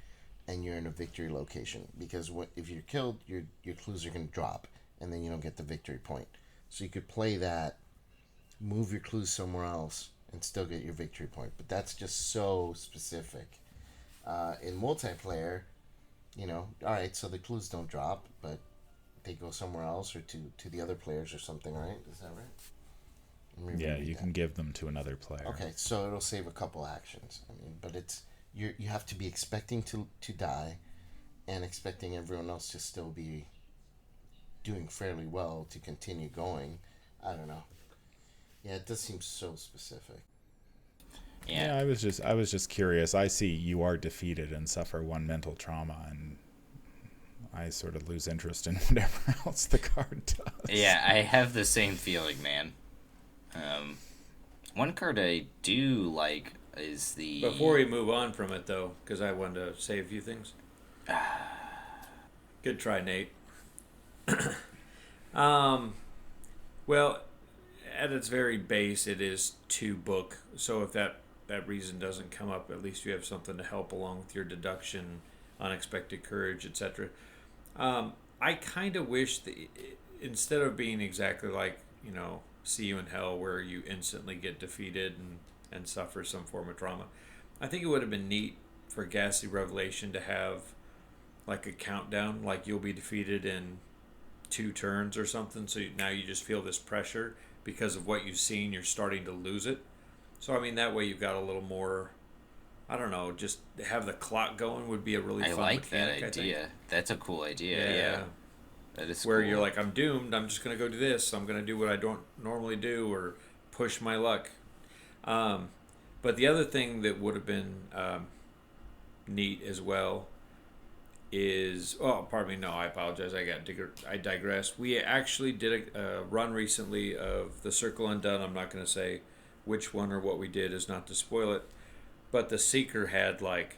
and you're in a victory location, because if you're killed, your clues are going to drop, and then you don't get the victory point. So you could play that, move your clues somewhere else, and still get your victory point. But that's just so specific. In multiplayer, all right, so the clues don't drop, but they go somewhere else or to the other players or something, right? Is that right? Yeah, you can give them to another player. Okay, so it'll save a couple actions. I mean, but it's you have to be expecting to die, and expecting everyone else to still be doing fairly well to continue going. I don't know. Yeah, it does seem so specific. Yeah, I was just curious. I see you are defeated and suffer 1 mental trauma, and I sort of lose interest in whatever else the card does. Yeah, I have the same feeling, man. One card I do like is the... Before we move on from it, though, because I wanted to say a few things. Good try, Nate. Well, at its very base, it is 2 book. So if that reason doesn't come up, at least you have something to help along with your deduction, unexpected courage, etc. I kind of wish that instead of being exactly like, See You in Hell, where you instantly get defeated and suffer some form of trauma, I think it would have been neat for Ghastly Revelation to have like a countdown, like you'll be defeated in 2 turns or something. So now you just feel this pressure because of what you've seen. You're starting to lose it. So I mean, that way you've got a little more. I don't know. Just have the clock going would be a really fun mechanic, that idea. That's a cool idea. Yeah. That is where cool. You're like, I'm doomed. I'm just gonna go do this. I'm gonna do what I don't normally do, or push my luck. But the other thing that would have been neat as well is, pardon me, no, I apologize. I digress. We actually did a run recently of the Circle Undone. I'm not going to say which one or what we did, is not to spoil it. But the Seeker had like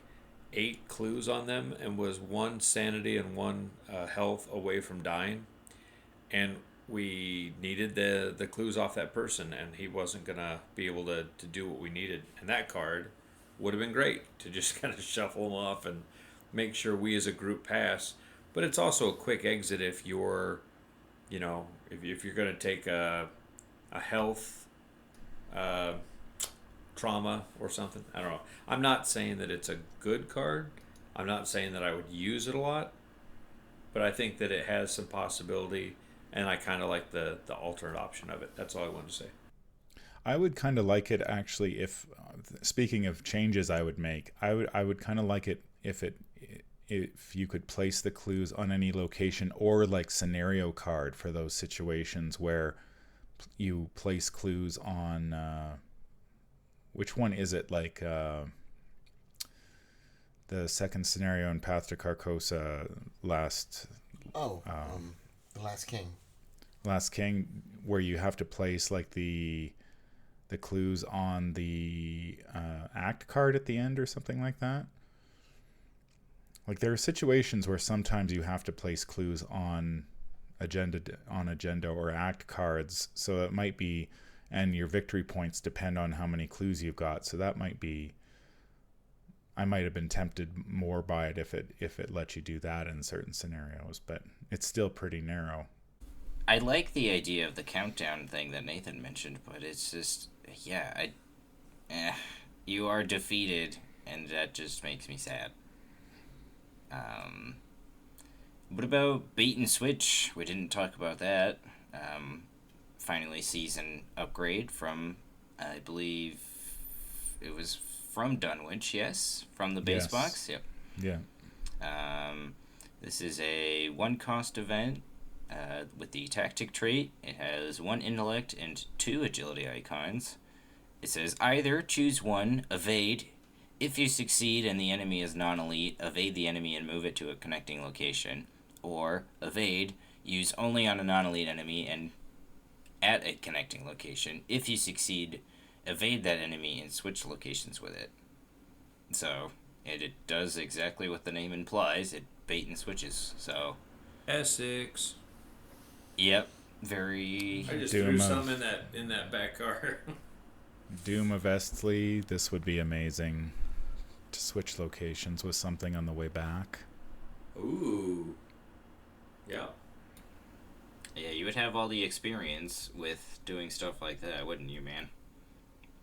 8 clues on them and was 1 sanity and 1 health away from dying. And we needed the clues off that person, and he wasn't going to be able to do what we needed. And that card would have been great to just kind of shuffle them off and make sure we as a group pass. But it's also a quick exit if you're, if you're going to take a health trauma or something. I don't know. I'm not saying that it's a good card. I'm not saying that I would use it a lot. But I think that it has some possibility, and I kind of like the alternate option of it. That's all I wanted to say. I would kind of like it, actually, if, speaking of changes I would make, I would kind of like it if you could place the clues on any location, or like scenario card for those situations where you place clues on, which one is it? Like the second scenario in Path to Carcosa, The Last King. Last King, where you have to place like the clues on the act card at the end or something like that. Like, there are situations where sometimes you have to place clues on agenda or act cards, so it might be, and your victory points depend on how many clues you've got. So that might be, I might have been tempted more by it if it lets you do that in certain scenarios, but it's still pretty narrow. I like the idea of the countdown thing that Nathan mentioned, but it's just, yeah, you are defeated, and that just makes me sad. What about bait and switch? We didn't talk about that. Finally sees an upgrade from, I believe it was from Dunwich, yes? From the base box? Yep. Yeah. This is a 1-cost event with the tactic trait. It has 1 intellect and 2 agility icons. It says either choose 1, evade. If you succeed and the enemy is non-elite, evade the enemy and move it to a connecting location. Or evade, use only on a non-elite enemy and at a connecting location. If you succeed, evade that enemy and switch locations with it. So it does exactly what the name implies. It bait and switches. So Essex. Yep, very. I just threw some in that back car. Doom of Estley. This would be amazing to switch locations with something on the way back. Ooh. Yeah. Yeah, you would have all the experience with doing stuff like that, wouldn't you, man?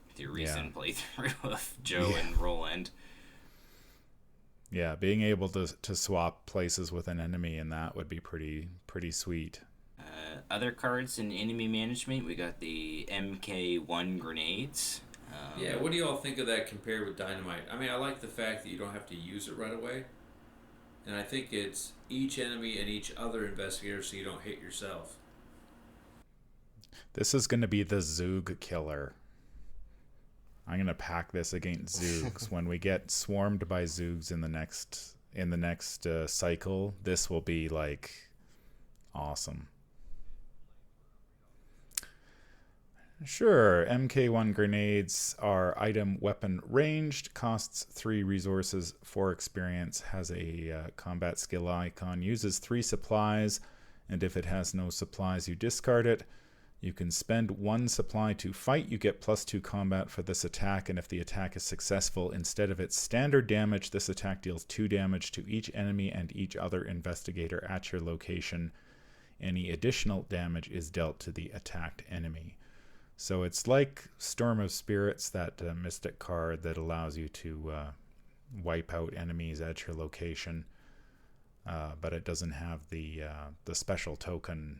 With your recent playthrough of Joe and Roland. Yeah, being able to swap places with an enemy and that would be pretty sweet. Other cards in enemy management, we got the MK1 grenades. Yeah, what do you all think of that compared with Dynamite? I mean, I like the fact that you don't have to use it right away. And I think it's each enemy and each other investigator so you don't hit yourself. This is going to be the Zoog killer. I'm going to pack this against Zoogs. When we get swarmed by Zoogs in the next cycle, this will be like awesome. Sure, MK1 grenades are item weapon ranged, costs 3 resources, 4 experience, has a combat skill icon, uses 3 supplies, and if it has no supplies, you discard it. You can spend 1 supply to fight, you get +2 combat for this attack, and if the attack is successful, instead of its standard damage, this attack deals 2 damage to each enemy and each other investigator at your location. Any additional damage is dealt to the attacked enemy. So it's like Storm of Spirits, that mystic card that allows you to wipe out enemies at your location, but it doesn't have the special token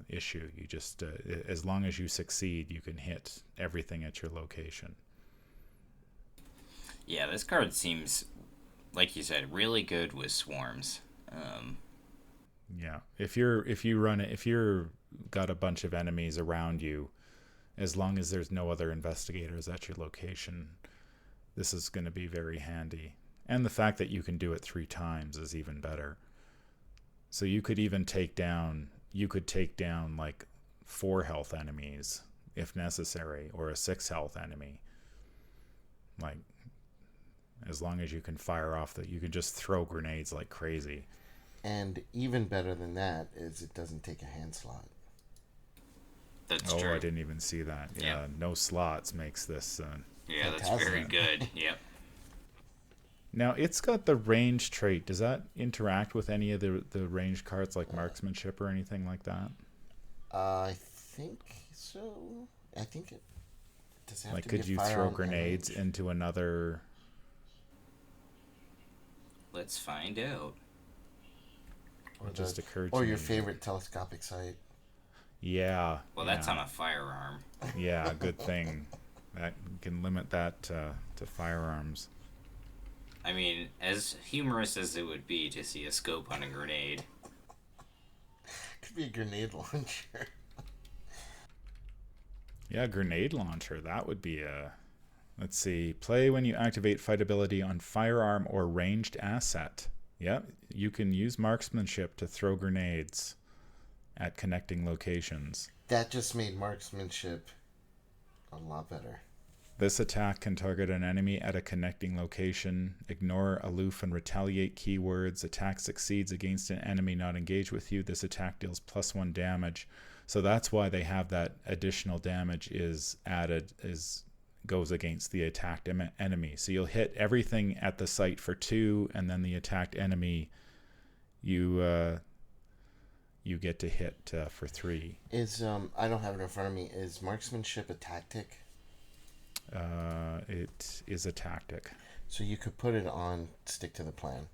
issue. You just, as long as you succeed, you can hit everything at your location. Yeah, this card seems, like you said, really good with swarms. Yeah, if you're got a bunch of enemies around you, as long as there's no other investigators at your location, this is going to be very handy. And the fact that you can do it 3 times is even better. So you could even take down like 4 health enemies if necessary, or a 6 health enemy. Like, as long as you can fire off you can just throw grenades like crazy. And even better than that is it doesn't take a hand slot. That's true. I didn't even see that. Yeah, no slots makes this. Yeah, that's very good. Yep. Now, it's got the range trait. Does that interact with any of the ranged cards, like marksmanship or anything like that? I think so. I think it does have like, to could be you fire throw on grenades damage. into another? Let's find out. It just occurred to Or me. your favorite telescopic sight. Yeah. Well, that's on a firearm. Yeah, good thing. That can limit that to firearms. I mean, as humorous as it would be to see a scope on a grenade. Could be a grenade launcher. Yeah, grenade launcher. That would be a... Let's see. Play when you activate fight ability on firearm or ranged asset. Yep, you can use marksmanship to throw grenades at connecting locations. That just made marksmanship a lot better. This attack can target an enemy at a connecting location. Ignore aloof and retaliate keywords. Attack succeeds against an enemy not engaged with you. This attack deals +1 damage. So that's why they have that additional damage is added, goes against the attacked enemy. So you'll hit everything at the site for 2, and then the attacked enemy you get to hit for 3. Is I don't have it in front of me. Is marksmanship a tactic? It is a tactic. So you could put it on stick to the plan.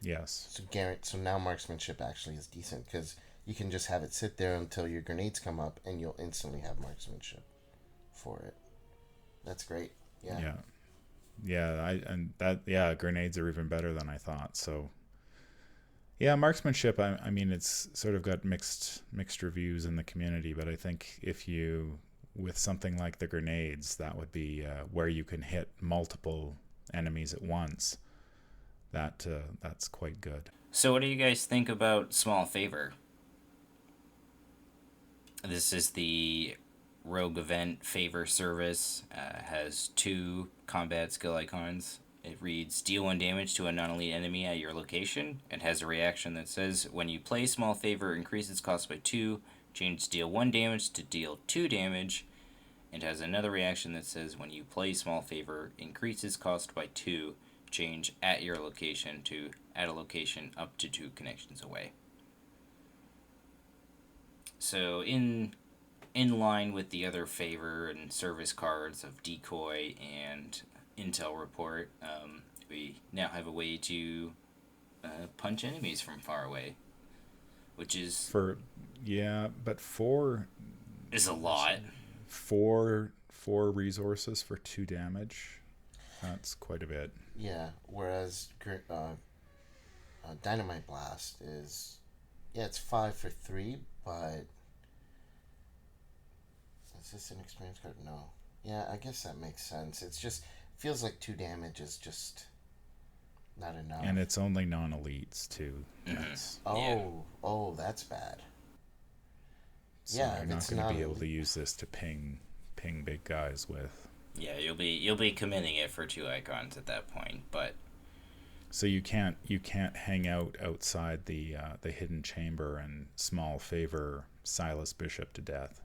Yes. So Garrett, so now marksmanship actually is decent because you can just have it sit there until your grenades come up, and you'll instantly have marksmanship for it. That's great. Yeah. Yeah. Grenades are even better than I thought. So. Yeah, marksmanship, I mean, it's sort of got mixed reviews in the community, but I think if you, with something like the grenades, that would be where you can hit multiple enemies at once. That's quite good. So what do you guys think about Small Favor? This is the rogue event favor service. Has 2 combat skill icons. It reads, deal 1 damage to a non-elite enemy at your location. It has a reaction that says, when you play Small Favor, increase its cost by 2. Change deal 1 damage to deal 2 damage. It has another reaction that says, when you play Small Favor, increase its cost by 2. Change at your location to at a location up to 2 connections away. So in line with the other favor and service cards of Decoy and Intel Report, we now have a way to punch enemies from far away, which is but 4 is a lot. 4 resources for 2 damage. That's quite a bit. Yeah. Whereas Dynamite Blast is, it's 5 for 3, but is this an experience card? No. Yeah, I guess that makes sense. It's just feels like 2 damage is just not enough. And it's only non-elites too. That's, that's bad. so you're not going to be able to use this to ping big guys with. Yeah, you'll be committing it for 2 icons at that point, but so you can't hang out outside the hidden chamber and Small Favor Silas Bishop to death.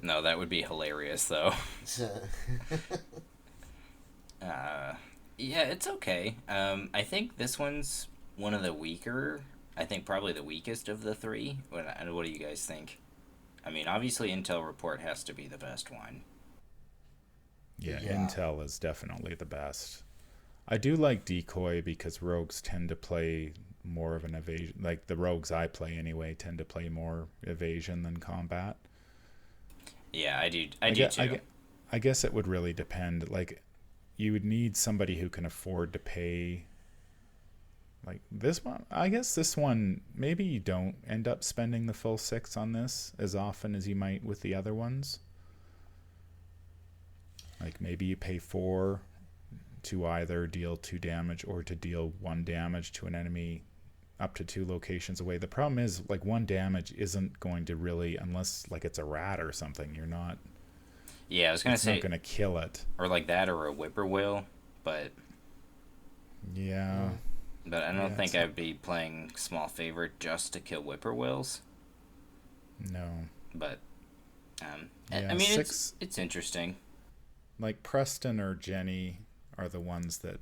No, that would be hilarious though. Yeah, it's okay. I think this one's one of the weaker. I think probably the weakest of the 3. What do you guys think? I mean, obviously Intel Report has to be the best one. Yeah, Intel is definitely the best. I do like Decoy because rogues tend to play more of an evasion. Like the rogues I play anyway tend to play more evasion than combat. Yeah, I do too. I guess it would really depend. Like, you would need somebody who can afford to pay. Like this one, I guess this one, maybe you don't end up spending the full 6 on this as often as you might with the other ones. Like maybe you pay 4 to either deal 2 damage or to deal 1 damage to an enemy up to 2 locations away. The problem is, like, 1 damage isn't going to really, unless like it's a rat or something, you're not. Yeah, I was gonna say not going to kill it. Or like that, or a whippoorwill, but yeah. But I don't think I'd be playing Small Favor just to kill whippoorwills. No. But yeah, I mean, 6, it's interesting. Like Preston or Jenny are the ones that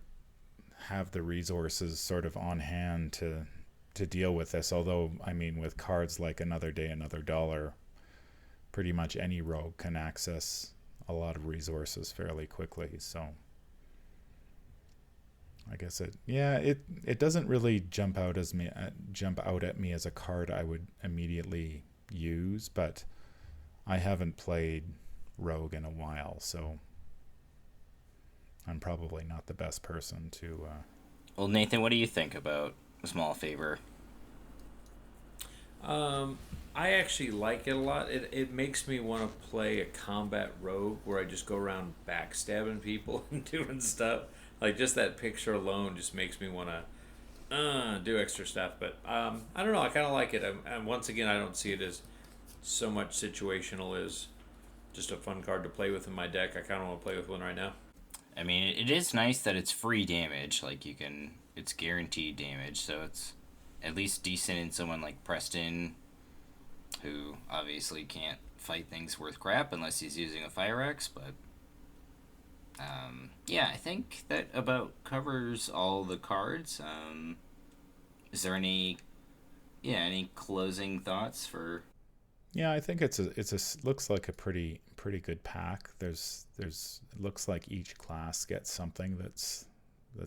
have the resources sort of on hand to deal with this. Although, I mean, with cards like Another Day, Another Dollar, pretty much any rogue can access a lot of resources fairly quickly. So I guess it doesn't really jump out at me as a card I would immediately use, but I haven't played rogue in a while, so I'm probably not the best person to Well, Nathan, what do you think about Small Favor? I actually like it a lot. It makes me want to play a combat rogue where I just go around backstabbing people and doing stuff. Like, just that picture alone just makes me want to do extra stuff. But I don't know. I kind of like it. And once again, I don't see it as so much situational as just a fun card to play with in my deck. I kind of want to play with one right now. I mean, it is nice that it's free damage. Like, it's guaranteed damage, so it's at least decent in someone like Preston, who obviously can't fight things worth crap unless he's using a fire axe, but yeah, I think that about covers all the cards. Is there any closing thoughts for? Yeah, I think looks like a pretty good pack. There's it looks like each class gets something that's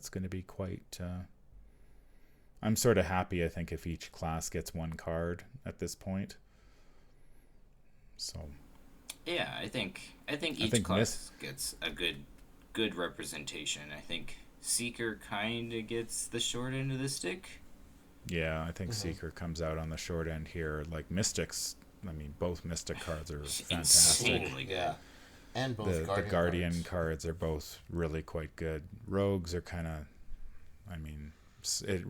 going to be quite. I'm sort of happy. I think if each class gets one card at this point. So. Yeah, I think each class gets a good representation. I think Seeker kind of gets the short end of the stick. Yeah, I think Seeker comes out on the short end here. Like Mystics, I mean, both Mystic cards are fantastic. Insanely good. Yeah. And both The Guardian cards are both really quite good. Rogues are kind of, I mean, it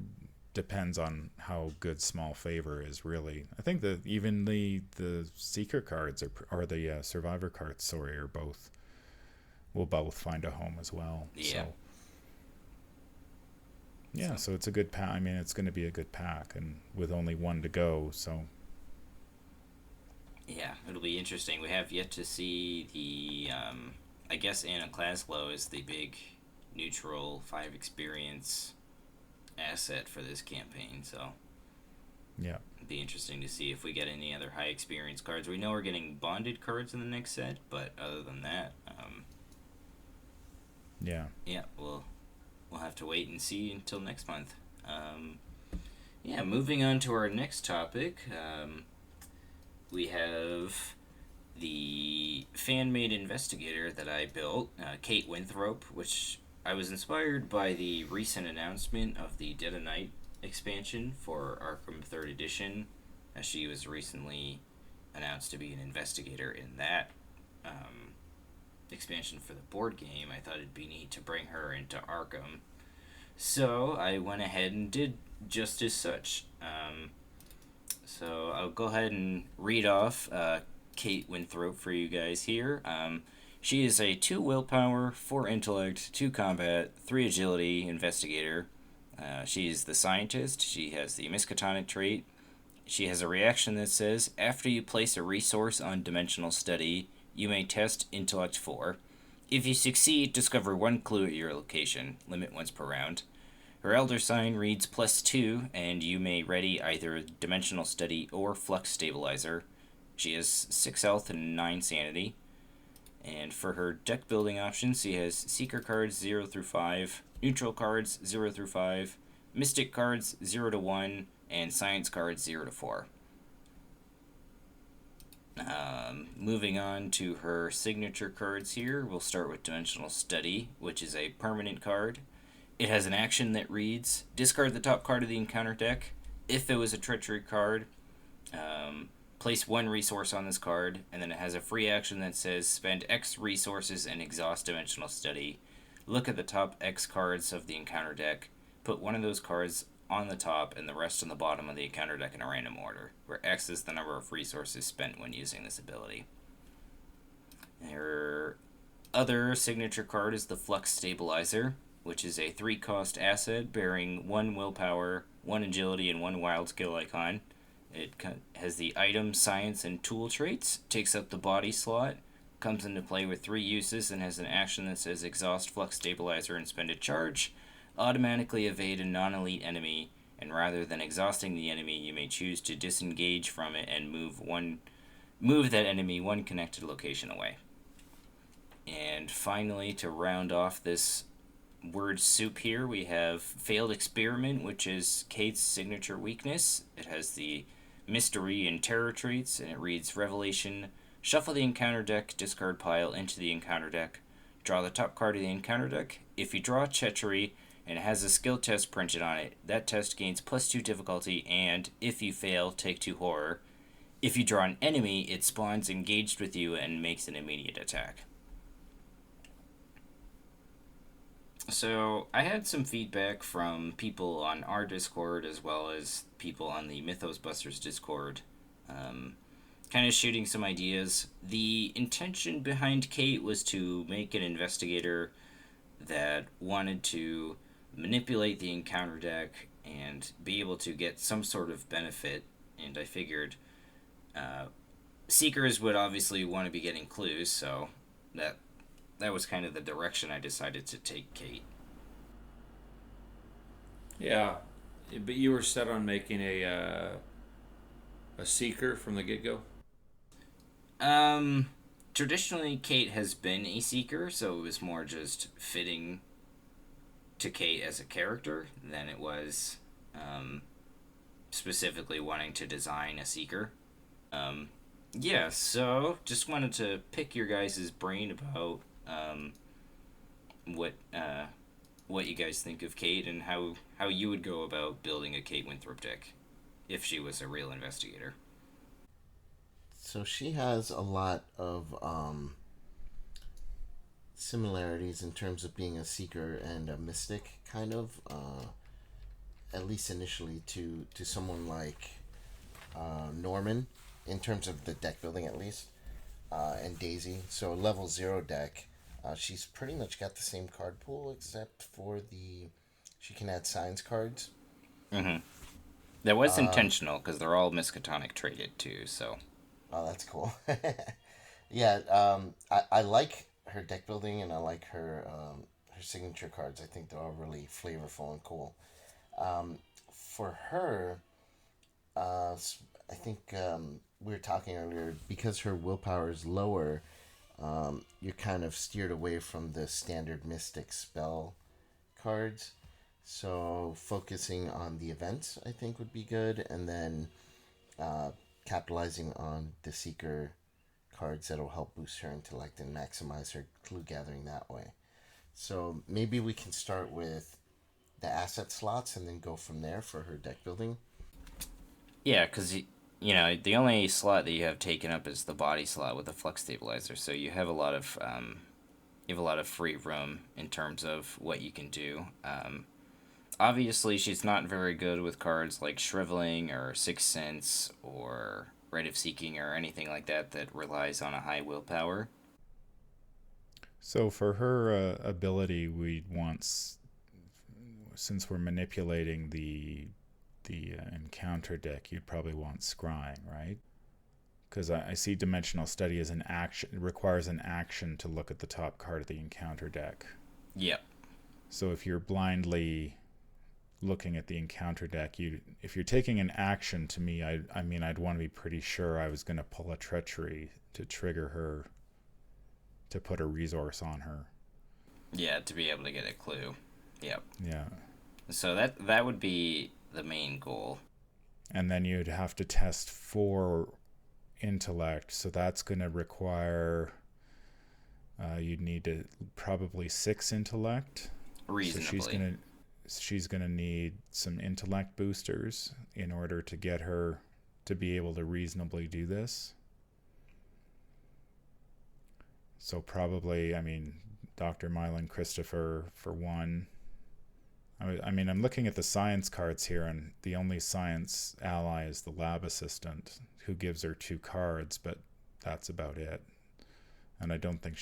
depends on how good Small Favor is, really. I think that even the Seeker cards or the Survivor cards, sorry, will both find a home as well. Yeah. So, yeah, so it's a good pack. I mean, it's going to be a good pack, and with only one to go, so. Yeah, it'll be interesting. We have yet to see the, I guess Anna Klaslow is the big neutral 5 experience asset for this campaign, so. Yeah. It'll be interesting to see if we get any other high experience cards. We know we're getting bonded cards in the next set, but other than that, yeah. Yeah, we'll have to wait and see until next month. Yeah, moving on to our next topic, we have the fan-made investigator that I built, Kate Winthrop, which I was inspired by the recent announcement of the Dead of Night expansion for Arkham 3rd Edition, as she was recently announced to be an investigator in that expansion for the board game. I thought it'd be neat to bring her into Arkham. So I went ahead and did just as such. So I'll go ahead and read off Kate Winthrop for you guys here. She is a 2 willpower, 4 intellect, 2 combat, 3 agility investigator. She's the scientist. She has the Miskatonic trait. She has a reaction that says, after you place a resource on dimensional study, you may test intellect 4. If you succeed, discover 1 clue at your location. Limit once per round. Her elder sign reads +2, and you may ready either dimensional study or flux stabilizer. She has 6 health and 9 sanity. And for her deck building options, she has Seeker cards 0 through 5, Neutral cards 0 through 5, Mystic cards 0 to 1, and Science cards 0 to 4. Moving on to her signature cards here, we'll start with Dimensional Study, which is a permanent card. It has an action that reads, discard the top card of the encounter deck. If it was a treachery card, place 1 resource on this card, and then it has a free action that says, spend X resources and exhaust Dimensional Study. Look at the top X cards of the encounter deck. Put 1 of those cards on the top and the rest on the bottom of the encounter deck in a random order, where X is the number of resources spent when using this ability. Her other signature card is the Flux Stabilizer, which is a 3-cost asset bearing 1 willpower, 1 agility, and 1 wild skill icon. It has the item, science, and tool traits, takes up the body slot, comes into play with 3 uses, and has an action that says exhaust Flux Stabilizer and spend a charge. Automatically evade a non-elite enemy, and rather than exhausting the enemy, you may choose to disengage from it and move that enemy 1 connected location away. And finally, to round off this word soup here, we have Failed Experiment, which is Kate's signature weakness. It has the Mystery and Terror traits, and it reads Revelation, shuffle the encounter deck, discard pile into the encounter deck, draw the top card of the encounter deck. If you draw Treachery and it has a skill test printed on it, that test gains +2 difficulty, and if you fail, take 2 horror. If you draw an enemy, it spawns engaged with you and makes an immediate attack. So, I had some feedback from people on our Discord as well as people on the Mythos Busters Discord, kind of shooting some ideas. The intention behind Kate was to make an investigator that wanted to manipulate the encounter deck and be able to get some sort of benefit. And I figured Seekers would obviously want to be getting clues, so that was kind of the direction I decided to take Kate. Yeah, but you were set on making a seeker from the get go. Traditionally, Kate has been a Seeker, so it was more just fitting to Kate as a character than it was specifically wanting to design a Seeker. Yeah, so just wanted to pick your guys' brain about what what you guys think of Kate and how you would go about building a Kate Winthrop deck if she was a real investigator. So she has a lot of similarities in terms of being a seeker and a mystic, kind of, at least initially, to someone like Norman, in terms of the deck building at least, and Daisy. So level 0 deck, she's pretty much got the same card pool except for she can add science cards. Mm-hmm. That was intentional because they're all Miskatonic traded too, so. Oh, that's cool. Yeah, I like her deck building and I like her signature cards. I think they're all really flavorful and cool. For her, I think we were talking earlier, because her willpower is lower, you're kind of steered away from the standard mystic spell cards. So focusing on the events, I think, would be good, and then capitalizing on the seeker cards that'll help boost her intellect and maximize her clue gathering that way. So maybe we can start with the asset slots and then go from there for her deck building. Yeah, because the only slot that you have taken up is the body slot with the flux stabilizer, so you have a lot of free room in terms of what you can do. Obviously, she's not very good with cards like Shriveling or Sixth Sense or Rite of Seeking or anything like that relies on a high willpower. So for her ability, we want, since we're manipulating the encounter deck, you'd probably want Scrying, right? Because I see Dimensional Study as an action. It requires an action to look at the top card of the encounter deck. Yep. So if you're blindly looking at the encounter deck, if you're taking an action, to me, I'd want to be pretty sure I was going to pull a treachery to trigger her, to put a resource on her. Yeah, to be able to get a clue. Yep. Yeah. So that would be the main goal. And then you'd have to test 4 intellect, so that's going to require you'd need to probably 6 intellect. Reasonably. So she's gonna need some intellect boosters in order to get her to be able to reasonably do this. So probably, Dr. Mylan Christopher for 1. I'm looking at the science cards here, and the only science ally is the lab assistant, who gives her 2 cards, but that's about it. And I don't think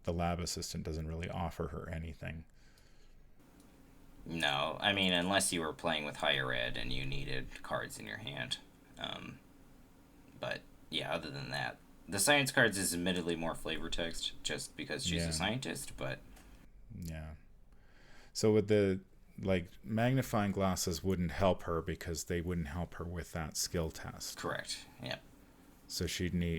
the lab assistant doesn't really offer her anything. No, unless you were playing with higher ed and you needed cards in your hand. But yeah, other than that, the science cards is admittedly more flavor text just because she's a scientist, but yeah. So with the magnifying glasses wouldn't help her because they wouldn't help her with that skill test. Correct. Yeah. So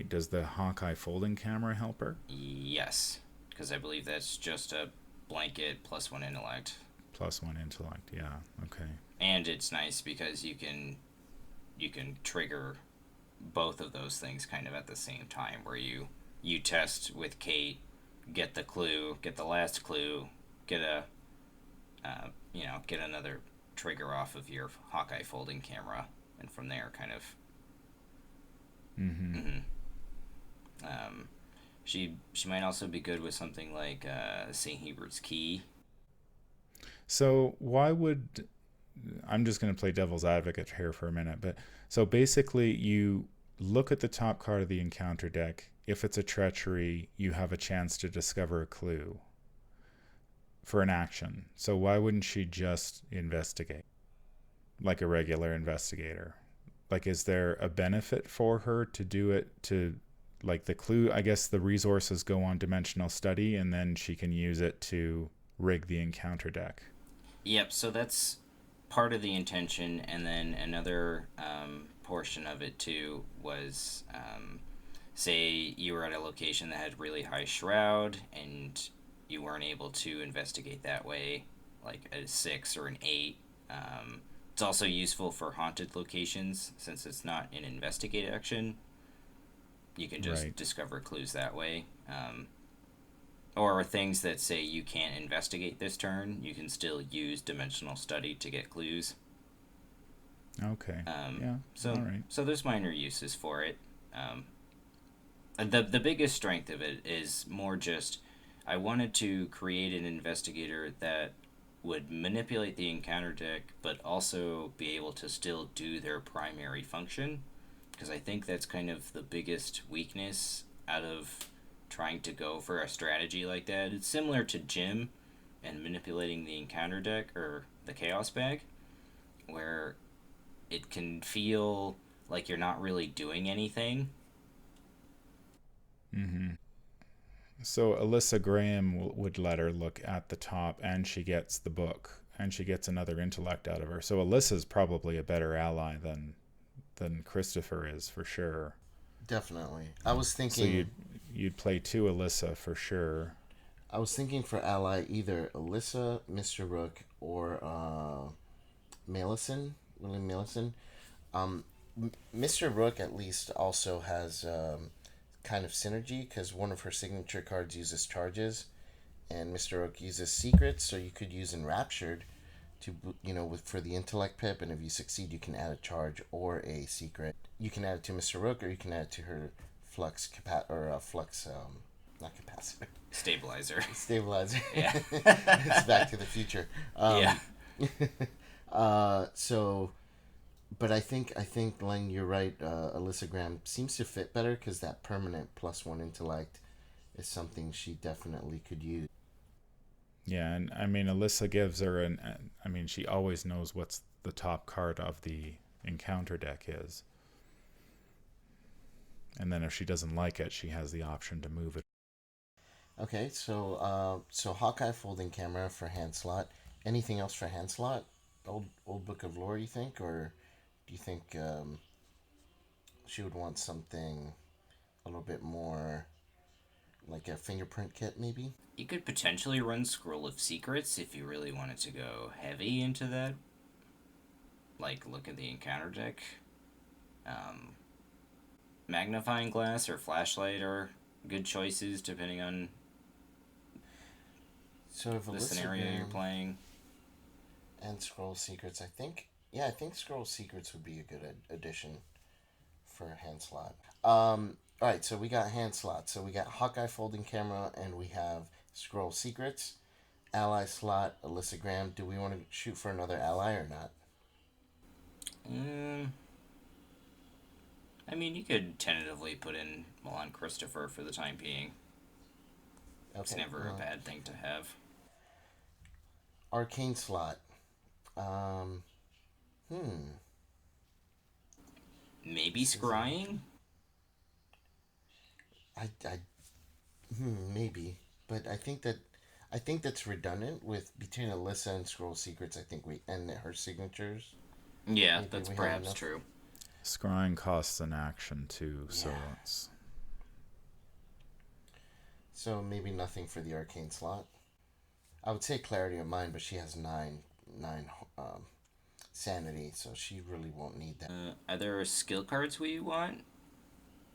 does the Hawkeye folding camera help her? Yes, because I believe that's just a blanket +1 intellect. +1 intellect, yeah. Okay. And it's nice because you can trigger both of those things kind of at the same time, where you test with Kate, get the clue, get the last clue, get another trigger off of your Hawkeye folding camera, and from there kind of. Mm-hmm. She might also be good with something like St. Hubert's Key. So I'm just going to play devil's advocate here for a minute, but so basically you look at the top card of the encounter deck. If it's a treachery, you have a chance to discover a clue. for an action. So why wouldn't she just investigate like a regular investigator? Like, is there a benefit for her to do it to, like, the clue, I guess the resources go on dimensional study and then she can use it to rig the encounter deck? Yep, so that's part of the intention, and then another portion of it too was, say you were at a location that had really high shroud and you weren't able to investigate that way, like a 6 or an 8. It's also useful for haunted locations since it's not an investigate action. You can just Right. discover clues that way. Or things that say you can't investigate this turn, you can still use dimensional study to get clues. Okay. Yeah. So All right. so there's minor uses for it. The biggest strength of it is more just I wanted to create an investigator that would manipulate the encounter deck, but also be able to still do their primary function. Because I think that's kind of the biggest weakness out of trying to go for a strategy like that. It's similar to Jim and manipulating the encounter deck or the chaos bag, where it can feel like you're not really doing anything. So Alyssa Graham would let her look at the top, and she gets the book, and she gets another intellect out of her. So Alyssa's probably a better ally than Christopher is, for sure. Definitely. I was So thinking. you'd play 2 Alyssa for sure. I was thinking for ally either Alyssa, Mr. Rook, or Millicent, William Millicent. Mr. Rook at least also has kind of synergy because one of her signature cards uses charges, and Mr. Rook uses secrets. So you could use Enraptured to for the intellect pip, and if you succeed, you can add a charge or a secret. You can add it to Mr. Rook, or you can add it to her flux not capacitor Stabilizer. stabilizer. Yeah. It's Back to the Future. Yeah. So, but I think Leng, you're right. Alyssa Graham seems to fit better because that permanent +1 intellect is something she definitely could use. Yeah, and I mean Alyssa gives her she always knows what's the top card of the encounter deck is. And then if she doesn't like it, she has the option to move it. Okay, so Hawkeye folding camera for hand slot. Anything else for hand slot? Old Book of Lore, you think, or do you think she would want something a little bit more like a fingerprint kit, maybe? You could potentially run Scroll of Secrets if you really wanted to go heavy into that. Like, look at the encounter deck. Magnifying glass or flashlight are good choices depending on So if the scenario you're playing. and Scroll Secrets, I think Scroll Secrets would be a good addition for a hand slot. All right, so we got hand slots. So we got Hawkeye folding camera, and we have Scroll Secrets. Ally slot, Alyssa Graham. Do we want to shoot for another ally or not? I mean, you could tentatively put in Milan Christopher for the time being. Okay. It's never a bad thing to have. Arcane slot. Maybe scrying? Maybe, but I think that's redundant with between Alyssa and Scroll Secrets. I think we and her signatures. Yeah, Maybe that's we have perhaps enough. true. Scrying costs an action too, so Yeah. it's So maybe nothing for the arcane slot. I would say Clarity of Mind, but she has nine sanity, so she really won't need that. Are there skill cards we want?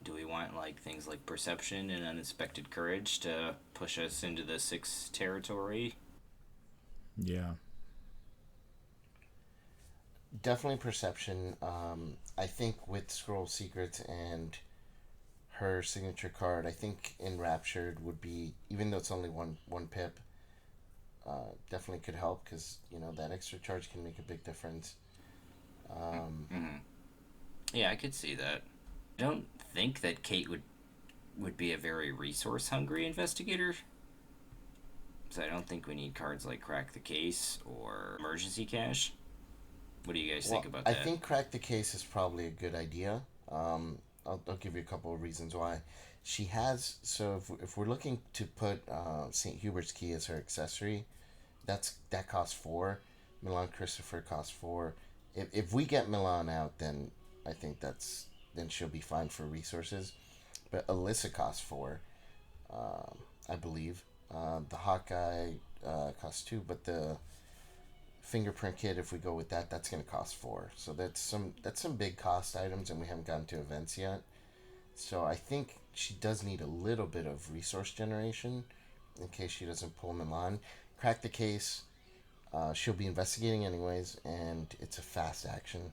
Do we want like things like Perception and Unexpected Courage to push us into the 6 territory? yeah. Definitely Perception. I think with Scroll Secrets and her signature card, I think Enraptured would be, even though it's only one pip, definitely could help because that extra charge can make a big difference. Yeah, I could see that. I don't think that Kate would be a very resource hungry investigator. So I don't think we need cards like Crack the Case or Emergency Cash. What do you guys think about that? I think Crack the Case is probably a good idea. I'll give you a couple of reasons why. She has, so if we're looking to put St. Hubert's Key as her accessory, that costs 4. Milan Christopher costs 4. If we get Milan out, then I think then she'll be fine for resources. But Alyssa costs 4, I believe. The Hawkeye costs 2, but the Fingerprint Kit, if we go with that, that's going to cost 4. So that's some big cost items, and we haven't gotten to events yet. So I think she does need a little bit of resource generation in case she doesn't pull Milan. Crack the Case, she'll be investigating anyways, and it's a fast action,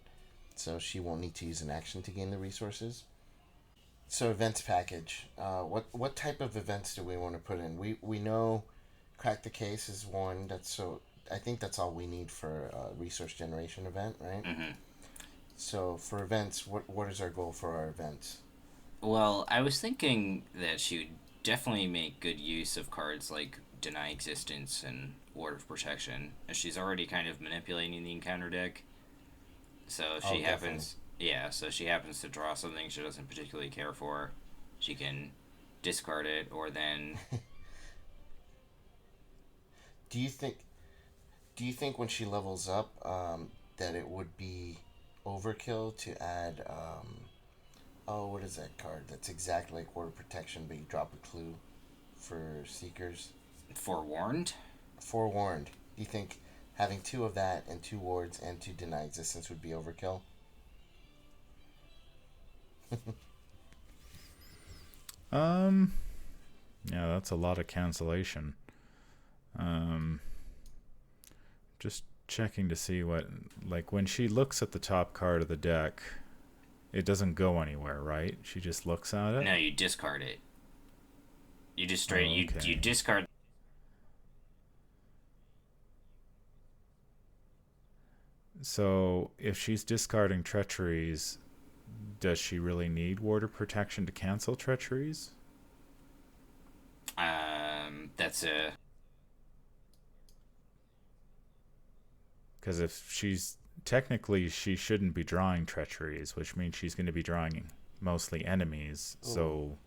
so she won't need to use an action to gain the resources. So events package, what type of events do we want to put in? We know Crack the Case is one. I think that's all we need for a resource generation event, right? Mm-hmm. So for events, what is our goal for our events? Well, I was thinking that she would definitely make good use of cards like Deny Existence and Ward of Protection, as she's already kind of manipulating the encounter deck. So if she happens... Yeah, so she happens to draw something she doesn't particularly care for, she can discard it, or then... Do you think when she levels up, that it would be overkill to add, what is that card? That's exactly like Ward of Protection, but you drop a clue for Seekers. Forewarned? Forewarned. Do you think having 2 of that and 2 wards and 2 Deny Existence would be overkill? Yeah, that's a lot of cancellation. Just checking to see what, like, when she looks at the top card of the deck, it doesn't go anywhere, right? She just looks at it? No, you discard it. You just straight, you discard. So, if she's discarding treacheries, does she really need Ward of Protection to cancel treacheries? That's a... Because if she's... Technically, she shouldn't be drawing treacheries, which means she's going to be drawing mostly enemies. Ooh.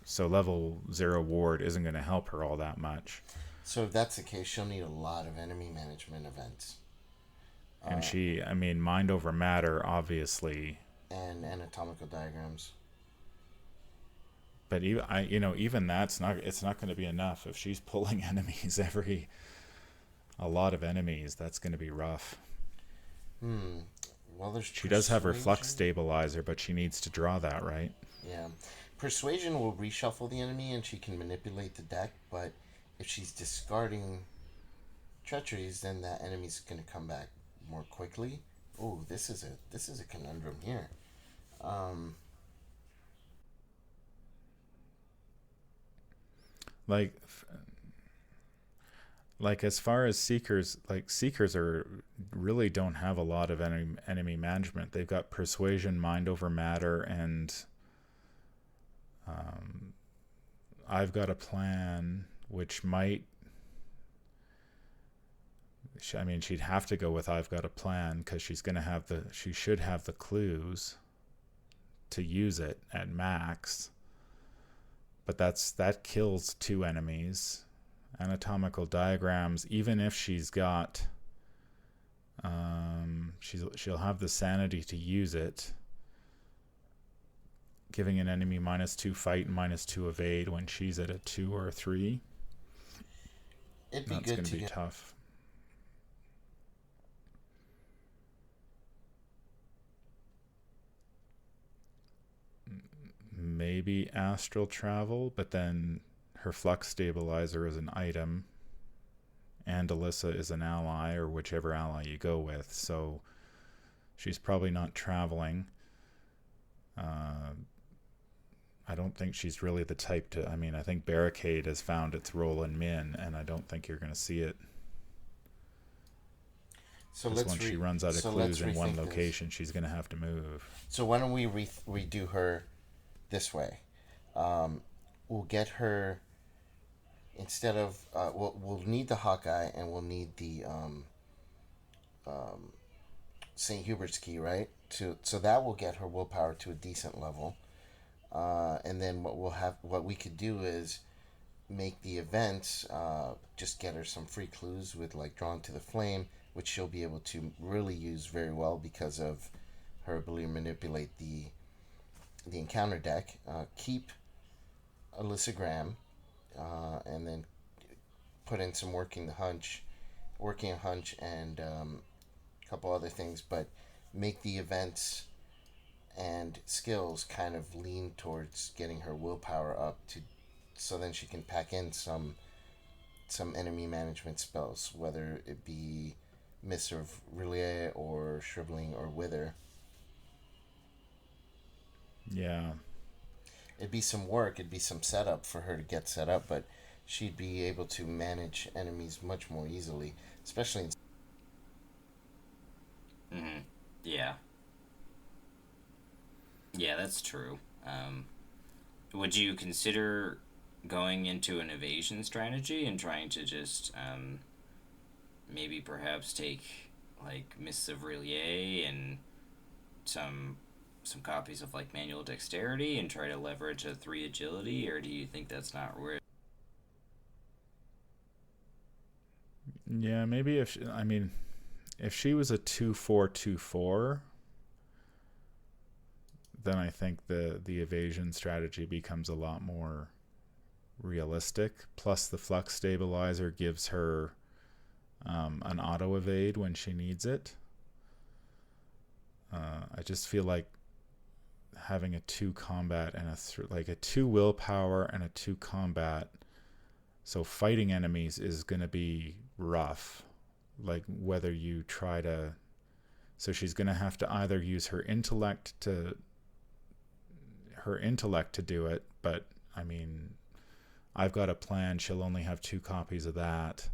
So level 0 ward isn't going to help her all that much. So if that's the case, she'll need a lot of enemy management events. And Mind Over Matter, obviously... And anatomical diagrams. But even that's not. It's not going to be enough if she's pulling enemies a lot of enemies. That's going to be rough. Well, she does have her flux stabilizer, but she needs to draw that, right? Yeah, Persuasion will reshuffle the enemy, and she can manipulate the deck. But if she's discarding treacheries, then that enemy's going to come back more quickly. Oh, this is a conundrum here. Like as far as Seekers, like Seekers really don't have a lot of enemy management. They've got Persuasion, Mind Over Matter, and I've Got a Plan, which might... she'd have to go with I've Got a Plan because she should have the clues to use it at max. But that kills 2 enemies. Anatomical diagrams, even if she's got she'll have the sanity to use it, giving an enemy -2 fight and -2 evade when she's at a 2 or a 3. It'd be That's good going to be get... tough. Maybe Astral Travel, but then her Flux Stabilizer is an item, and Alyssa is an ally, or whichever ally you go with, so she's probably not traveling. I don't think she's really the type to... I think Barricade has found its role in Min, and I don't think you're going to see it. So when she runs out of clues in one location, she's going to have to move. So why don't we redo her this way? We'll get her instead of we'll need the Hawkeye and we'll need the St. Hubert's key, right? So that will get her willpower to a decent level. And then what we could do is make the events, just get her some free clues with like Drawn to the Flame, which she'll be able to really use very well because of her ability to manipulate the encounter deck. Keep Alyssa Graham, and then put in some working a hunch, and a couple other things, but make the events and skills kind of lean towards getting her willpower up to, so then she can pack in some enemy management spells, whether it be Miss of Rillier or Shriveling or Wither. Yeah. It'd be some work, it'd be some setup for her to get set up, but she'd be able to manage enemies much more easily, especially in. Mm-hmm. Yeah. Yeah, that's true. Would you consider going into an evasion strategy and trying to just maybe perhaps take like Mists of Rillier and some copies of like Manual Dexterity and try to leverage a 3 agility, or do you think that's not worth? Yeah, maybe if she was a 2/4/2/4, then I think the evasion strategy becomes a lot more realistic. Plus, the flux stabilizer gives her an auto evade when she needs it. I just feel like having a 2 combat and a 2 willpower and a 2 combat, so fighting enemies is going to be rough. Like whether you try to, so she's going to have to either use her intellect to do it, but I mean, I've got a plan. She'll only have 2 copies of that,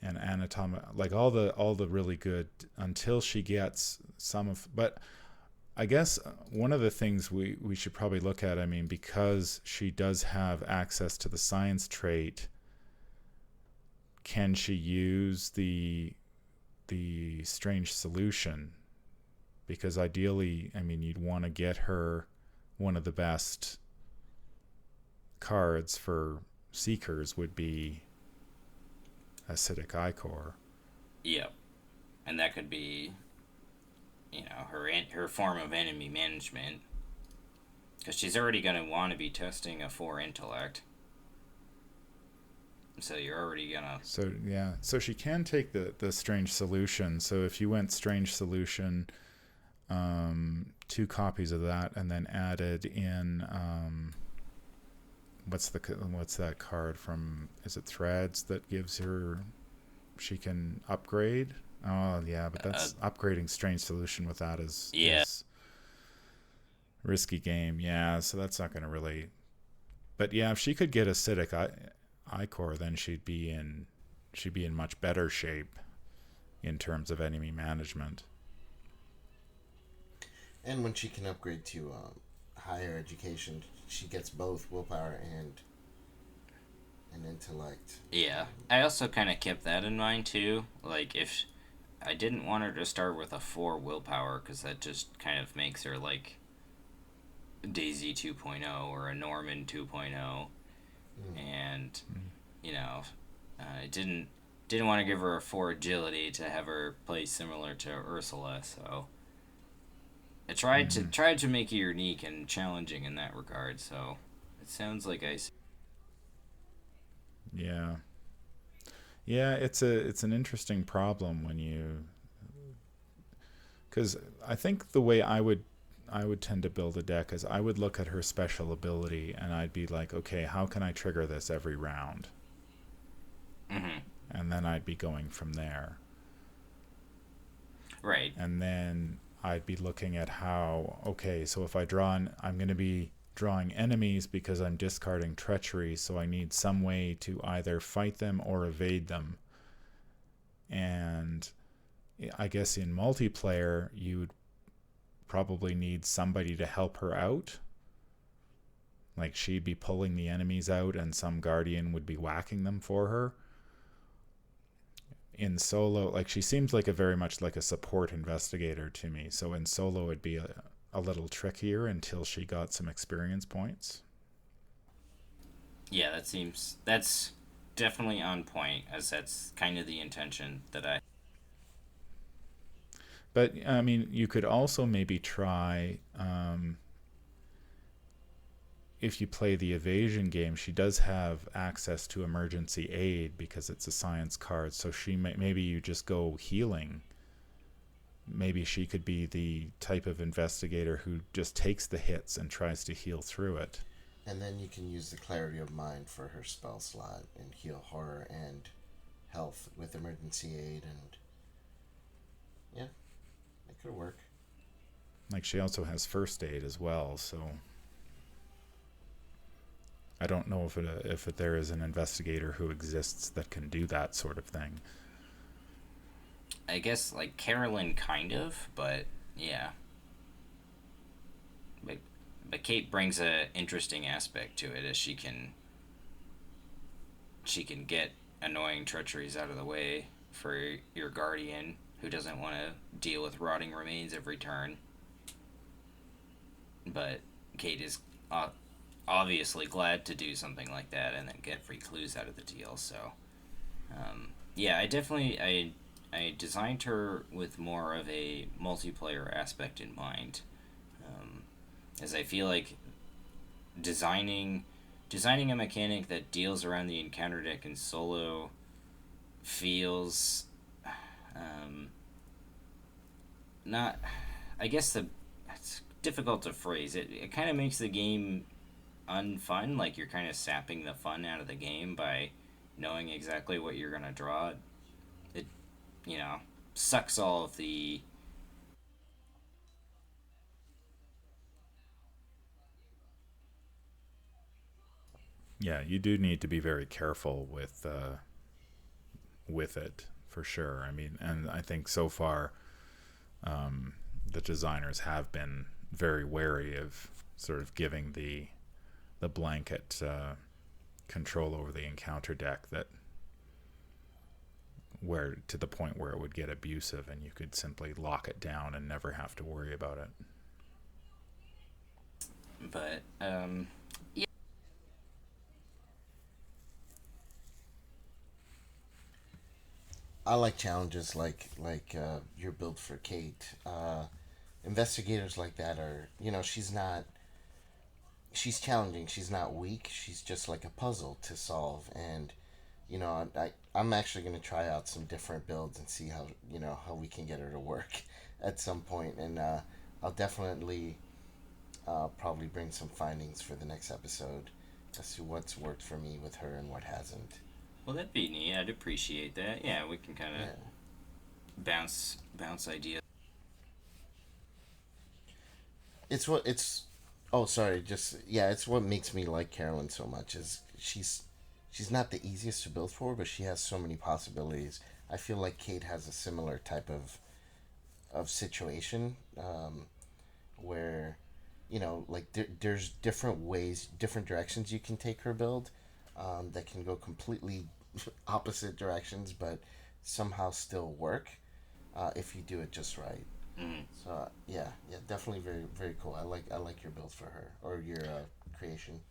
and anatomic, like all the really good, until she gets some of. But I guess one of the things we should probably look at, I mean, because she does have access to the science trait, can she use the strange solution? Because ideally, I mean, you'd want to get her one of the best cards for Seekers would be Acidic Ichor. Yep. And that could be, her form of enemy management. Because she's already going to want to be testing a 4 intellect. So you're already going to... So, yeah. So she can take the strange solution. So if you went strange solution, 2 copies of that, and then added in... what's that card from? Is it Threads that gives her? She can upgrade. Oh yeah, but that's upgrading strange solution with that is risky game. Yeah, so that's not going to really. But yeah, if she could get Acidic Ichor, then she'd be in much better shape in terms of enemy management. And when she can upgrade to higher education, she gets both willpower and intellect. Yeah, I also kind of kept that in mind too. Like, if I didn't want her to start with a 4 willpower, because that just kind of makes her like Daisy 2.0 or a Norman 2.0, and I didn't want to give her a 4 agility to have her play similar to Ursula, so I tried to make it unique and challenging in that regard. So it sounds like Yeah, it's an interesting problem when you, because I think the way I would tend to build a deck is I would look at her special ability and I'd be like, okay, how can I trigger this every round? Mm-hmm. And then I'd be going from there. Right. And then I'd be looking at so if I I'm going to be drawing enemies because I'm discarding treachery, so I need some way to either fight them or evade them. And I guess in multiplayer, you'd probably need somebody to help her out. Like she'd be pulling the enemies out and some guardian would be whacking them for her. In solo, like she seems like a very much like a support investigator to me. So in solo it'd be a little trickier until she got some experience points. Yeah, that's definitely on point, as that's kind of the intention that I. But I mean, you could also maybe try, if you play the evasion game, she does have access to emergency aid because it's a science card. So maybe you just go healing. Maybe she could be the type of investigator who just takes the hits and tries to heal through it. And then you can use the clarity of mind for her spell slot and heal horror and health with emergency aid, and yeah, it could work. Like she also has first aid as well, so I don't know if there is an investigator who exists that can do that sort of thing. I guess like Carolyn kind of, but yeah. But Kate brings a interesting aspect to it, as she can get annoying treacheries out of the way for your guardian who doesn't want to deal with rotting remains every turn. But Kate is obviously glad to do something like that and then get free clues out of the deal. So yeah, I designed her with more of a multiplayer aspect in mind, as I feel like designing a mechanic that deals around the encounter deck in solo feels not, I guess it's difficult to phrase it. It kind of makes the game unfun, like you're kind of sapping the fun out of the game by knowing exactly what you're gonna draw. It, sucks all of the. Yeah, you do need to be very careful with it for sure. I mean, and I think so far the designers have been very wary of sort of giving the blanket control over the encounter deck, that where to the point where it would get abusive and you could simply lock it down and never have to worry about it. But yeah. I like challenges like your build for Kate. Investigators like that are, she's challenging. She's not weak. She's just like a puzzle to solve. And I'm actually going to try out some different builds and see how we can get her to work at some point. And I'll definitely probably bring some findings for the next episode as to what's worked for me with her and what hasn't. Well, that'd be neat. I'd appreciate that. Yeah, we can kind of bounce ideas. It's what makes me like Carolyn so much is she's not the easiest to build for, but she has so many possibilities. I feel like Kate has a similar type of situation, where there's different ways, different directions you can take her build, that can go completely opposite directions, but somehow still work, if you do it just right. Mm. So yeah, definitely very very cool. I like your build for her, or your creation.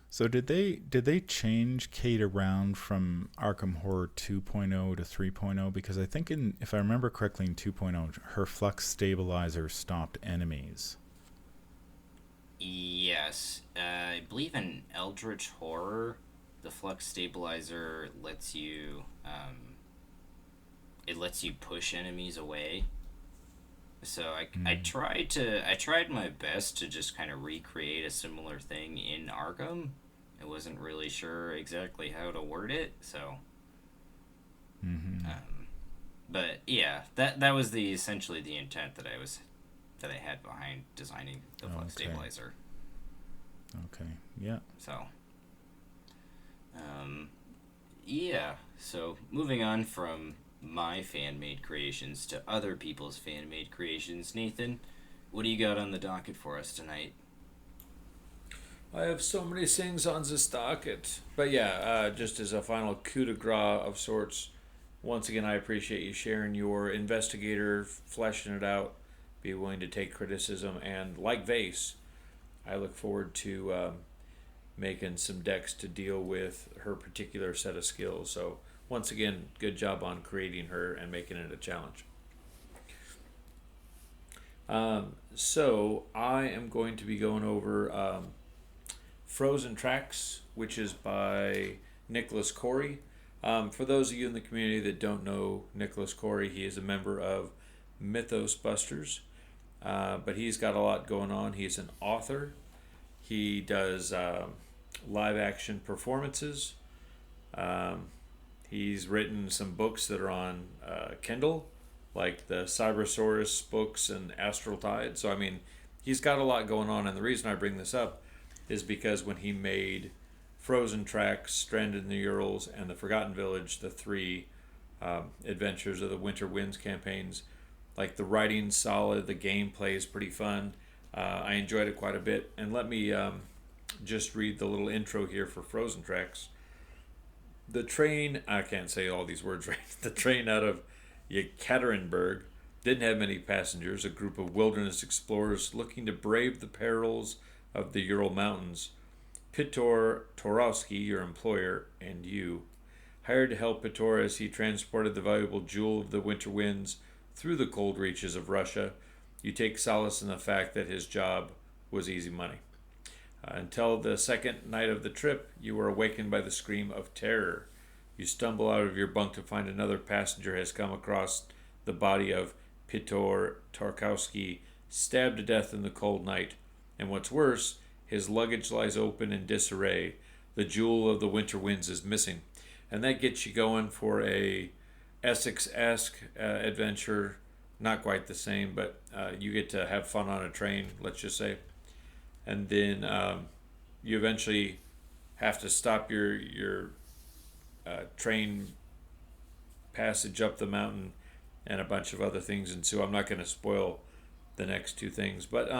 So did they change Kate around from Arkham Horror 2.0 to 3.0? Because I think if I remember correctly, in 2.0 her flux stabilizer stopped enemies. Yes, I believe in Eldritch Horror, the flux stabilizer lets you push enemies away. So I tried my best to just kind of recreate a similar thing in Arkham. I wasn't really sure exactly how to word it, so. Mm-hmm. But yeah, that was essentially the intent that I had behind designing the flux stabilizer. Okay. Yeah. So. Yeah. So moving on from my fan-made creations to other people's fan-made creations, Nathan, what do you got on the docket for us tonight? I have so many things on the docket. But yeah, just as a final coup de grace of sorts, once again, I appreciate you sharing your investigator, fleshing it out, be willing to take criticism, and like Vase, I look forward to making some decks to deal with her particular set of skills. So once again, good job on creating her and making it a challenge. So I am going to be going over Frozen Tracks, which is by Nicholas Kory. For those of you in the community that don't know Nicholas Kory, he is a member of Mythos Busters, but he's got a lot going on. He's an author. He does live action performances. He's written some books that are on Kindle, like the Cybersaurus books and Astral Tide. So, I mean, he's got a lot going on. And the reason I bring this up is because when he made Frozen Tracks, Stranded in the Urals, and The Forgotten Village, the three adventures of the Winter Winds campaigns, like the writing's solid, the gameplay is pretty fun. I enjoyed it quite a bit. And let me just read the little intro here for Frozen Tracks. The train, I can't say all these words right, the train out of Yekaterinburg didn't have many passengers, a group of wilderness explorers looking to brave the perils of the Ural Mountains. Piotr Torowski, your employer, and you, hired to help Piotr as he transported the valuable jewel of the winter winds through the cold reaches of Russia. You take solace in the fact that his job was easy money. Until the second night of the trip, you were awakened by the scream of terror. You stumble out of your bunk to find another passenger has come across the body of Piotr Tarkowski, stabbed to death in the cold night. And what's worse, his luggage lies open in disarray. The jewel of the winter winds is missing. And that gets you going for a Essex-esque adventure. Not quite the same, but you get to have fun on a train, let's just say. And then you eventually have to stop your train passage up the mountain and a bunch of other things. And so I'm not going to spoil the next two things. But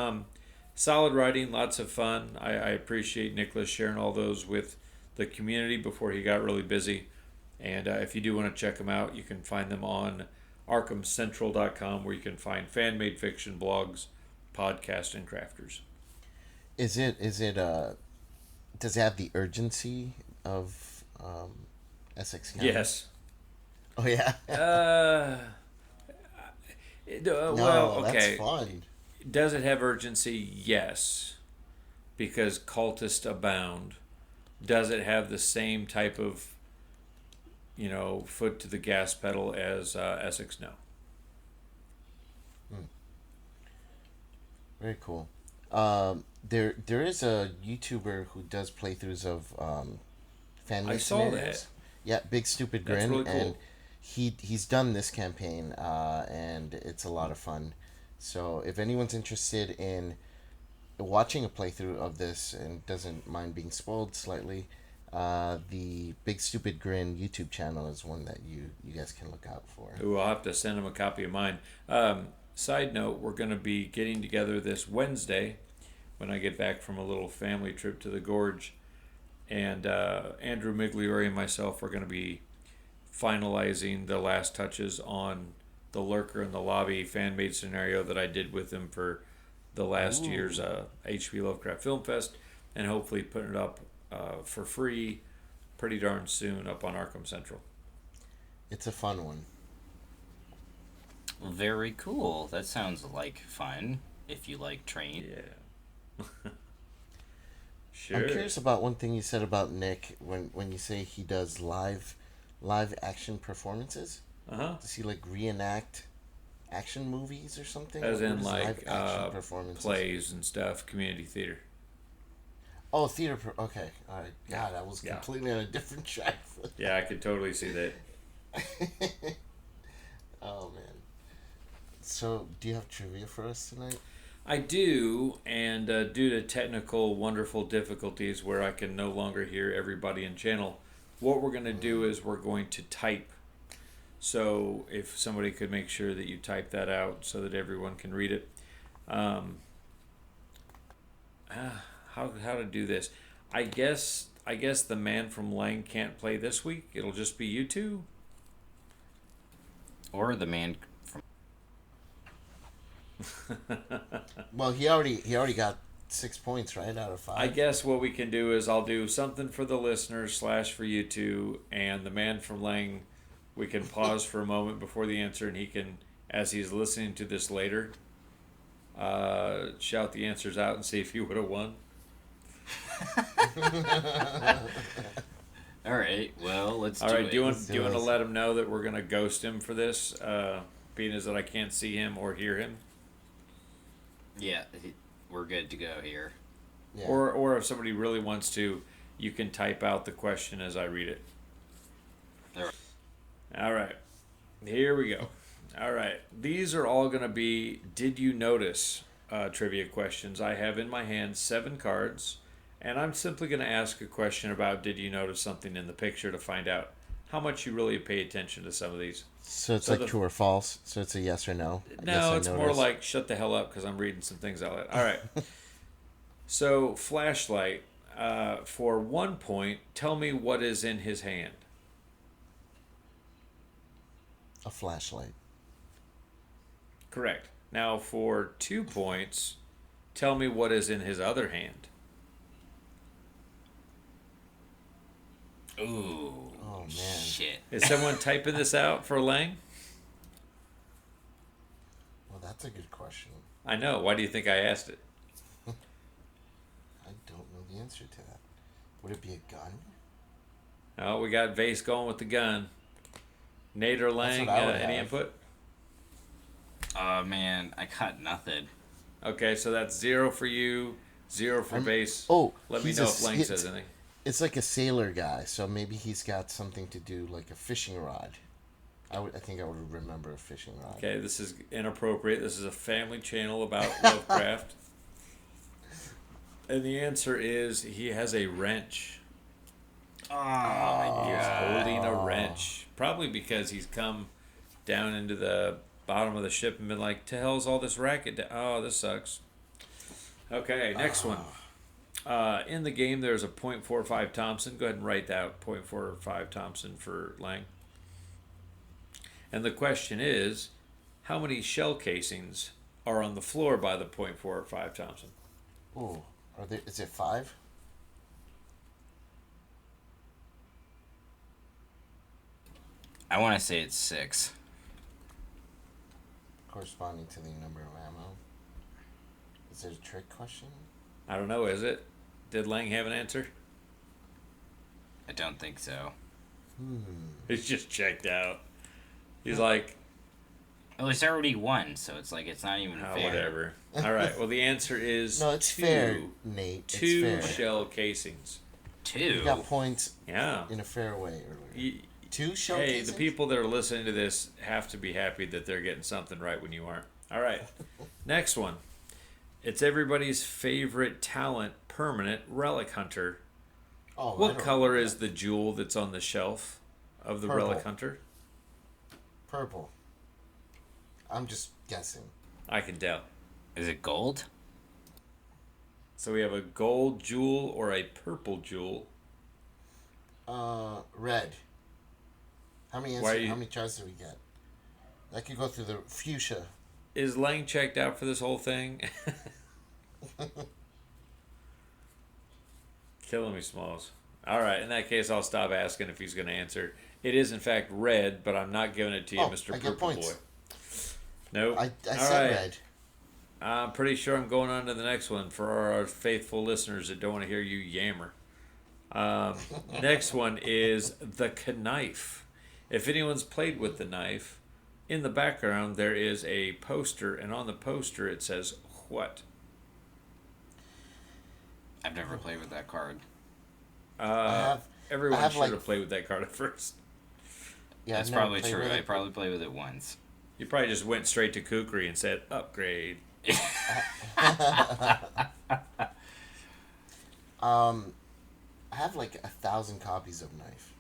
solid writing, lots of fun. I appreciate Nicholas sharing all those with the community before he got really busy. And if you do want to check them out, you can find them on ArkhamCentral.com, where you can find fan-made fiction, blogs, podcasts, and crafters. Is it does it have the urgency of Essex County? Yes. Oh yeah. Well, okay. That's fun. Does it have urgency? Yes, because cultists abound. Does it have the same type of, foot to the gas pedal as Essex? No. Very cool. There is a YouTuber who does playthroughs of fan-made I saw scenarios. that. Yeah, Big Stupid That's Grin, really cool. and he's done this campaign, and it's a lot of fun. So if anyone's interested in watching a playthrough of this and doesn't mind being spoiled slightly, the Big Stupid Grin YouTube channel is one that you guys can look out for. Ooh, I'll have to send him a copy of mine. Side note, we're going to be getting together this Wednesday when I get back from a little family trip to the Gorge. And Andrew Migliori and myself are going to be finalizing the last touches on the Lurker in the Lobby fan-made scenario that I did with him for the last year's H.P. Lovecraft Film Fest, and hopefully putting it up for free pretty darn soon up on Arkham Central. It's a fun one. Very cool. That sounds like fun if you like train. Yeah. Sure. I'm curious about one thing you said about Nick when you say he does live action performances. Does he reenact action movies or something? As in live action performances? Plays and stuff, community theater. Oh, theater. Okay, all right. God, I was completely on a different track. Yeah, I could totally see that. Oh man. So, do you have trivia for us tonight? I do, and due to technical wonderful difficulties where I can no longer hear everybody in channel, what we're going to do is we're going to type. So if somebody could make sure that you type that out so that everyone can read it. How how to do this. I guess the man from Leng can't play this week. It'll just be you two. Or the man from... Well, he already got 6 points, right, out of 5. I guess what we can do is I'll do something for the listeners / for you two, and the man from Leng, we can pause for a moment before the answer, and he can, as he's listening to this later, shout the answers out and see if he would have won. All right, well, let's do it. All right, do you want to let him know that we're going to ghost him for this, being as that I can't see him or hear him? Yeah, we're good to go here. Yeah. Or if somebody really wants to, you can type out the question as I read it. All right. Here we go. All right. These are all going to be Did You Notice trivia questions. I have in my hand 7 cards, and I'm simply going to ask a question about did you notice something in the picture to find out how much you really pay attention to some of these. So it's like true or false? So it's a yes or no? No, it's more like shut the hell up because I'm reading some things out loud. All right. So, flashlight. For 1 point, tell me what is in his hand. A flashlight. Correct. Now, for 2 points, tell me what is in his other hand. Ooh. Oh, man. Shit. Is someone typing this out for Leng? Well, that's a good question. I know. Why do you think I asked it? I don't know the answer to that. Would it be a gun? Oh, we got Vase going with the gun. Nate or Leng, any input? Oh, man, I got nothing. Okay, so that's 0 for you, 0 for Vase. Oh, let me know if Leng says anything. It's like a sailor guy, so maybe he's got something to do, like a fishing rod. I think I would remember a fishing rod. Okay, this is inappropriate. This is a family channel about Lovecraft. And the answer is he has a wrench. Oh, my He's God. holding a wrench. Probably because he's come down into the bottom of the ship and been like, to hell's all this racket? Oh, this sucks. Okay, next one. In the game, there's a .45 Thompson. Go ahead and write that .45 Thompson for Leng. And the question is, how many shell casings are on the floor by the .45 Thompson? Oh, is it 5? I want to say it's 6. Corresponding to the number of ammo. Is it a trick question? I don't know, is it? Did Leng have an answer? I don't think so. He's just checked out. He's like, Oh, there's already one, so it's like it's not even oh, fair. whatever. All right, well, the answer is No, it's fair, Nate. It's 2 fair. shell casings. 2. You got points Yeah. in a fair way earlier. 2 shell Hey, casings? the people that are listening to this have to be happy that they're getting something right when you aren't. All right, next one. It's everybody's favorite talent, permanent relic hunter. Oh, What color is the jewel that's on the shelf of the Purple. relic hunter? Purple. I'm just guessing. I can tell. Is it gold? So we have a gold jewel or a purple jewel. Red. How many how many choices do we get? I could go through the fuchsia. Is Leng checked out for this whole thing? Killing me, Smalls. All right, in that case, I'll stop asking if he's going to answer. It is, in fact, red, but I'm not giving it to you, Mr. I get Purple points. Boy. Nope. I All said right. red. I'm pretty sure I'm going on to the next one for our faithful listeners that don't want to hear you yammer. Next one is the knife. If anyone's played with the knife, in the background there is a poster, and on the poster it says what? I've never played with that card. Everyone have, should like- have played with that card at first. Yeah, That's I've never probably played true. with I it. probably played with it once. You probably just went straight to Kukri and said upgrade. I have like 1,000 copies of Knife.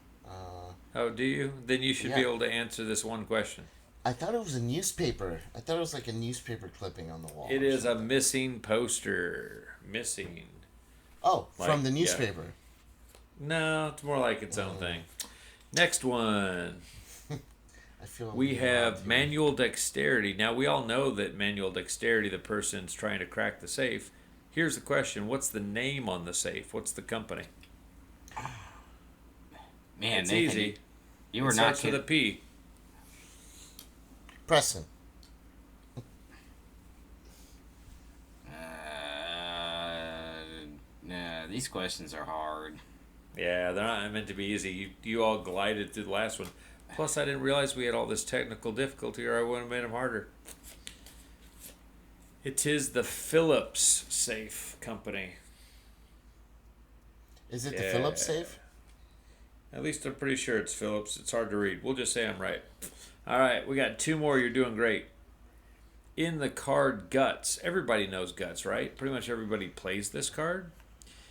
Oh, do you? Then you should be Yeah. able to answer this one question. I thought it was a newspaper. I thought it was like a newspaper clipping on the wall. It or is a something. missing poster. Missing. Oh, Like, from the yeah. newspaper. No, it's more like its own thing. Next one. I feel We have allowed manual dexterity. Now, we all know that manual dexterity, the person's trying to crack the safe. Here's the question. What's the name on the safe? What's the company? Man, It's Nathan, easy. you were It not starts with a kidding. P. Preston. These questions are hard. Yeah, they're not meant to be easy. You all glided through the last one. Plus, I didn't realize we had all this technical difficulty, or I would have made them harder. It is the Phillips Safe Company. Is it the Yeah. Phillips safe? At least I'm pretty sure it's Phillips. It's hard to read. We'll just say I'm right. All right, we got 2 more. You're doing great. In the card Guts. Everybody knows Guts, right? Pretty much everybody plays this card.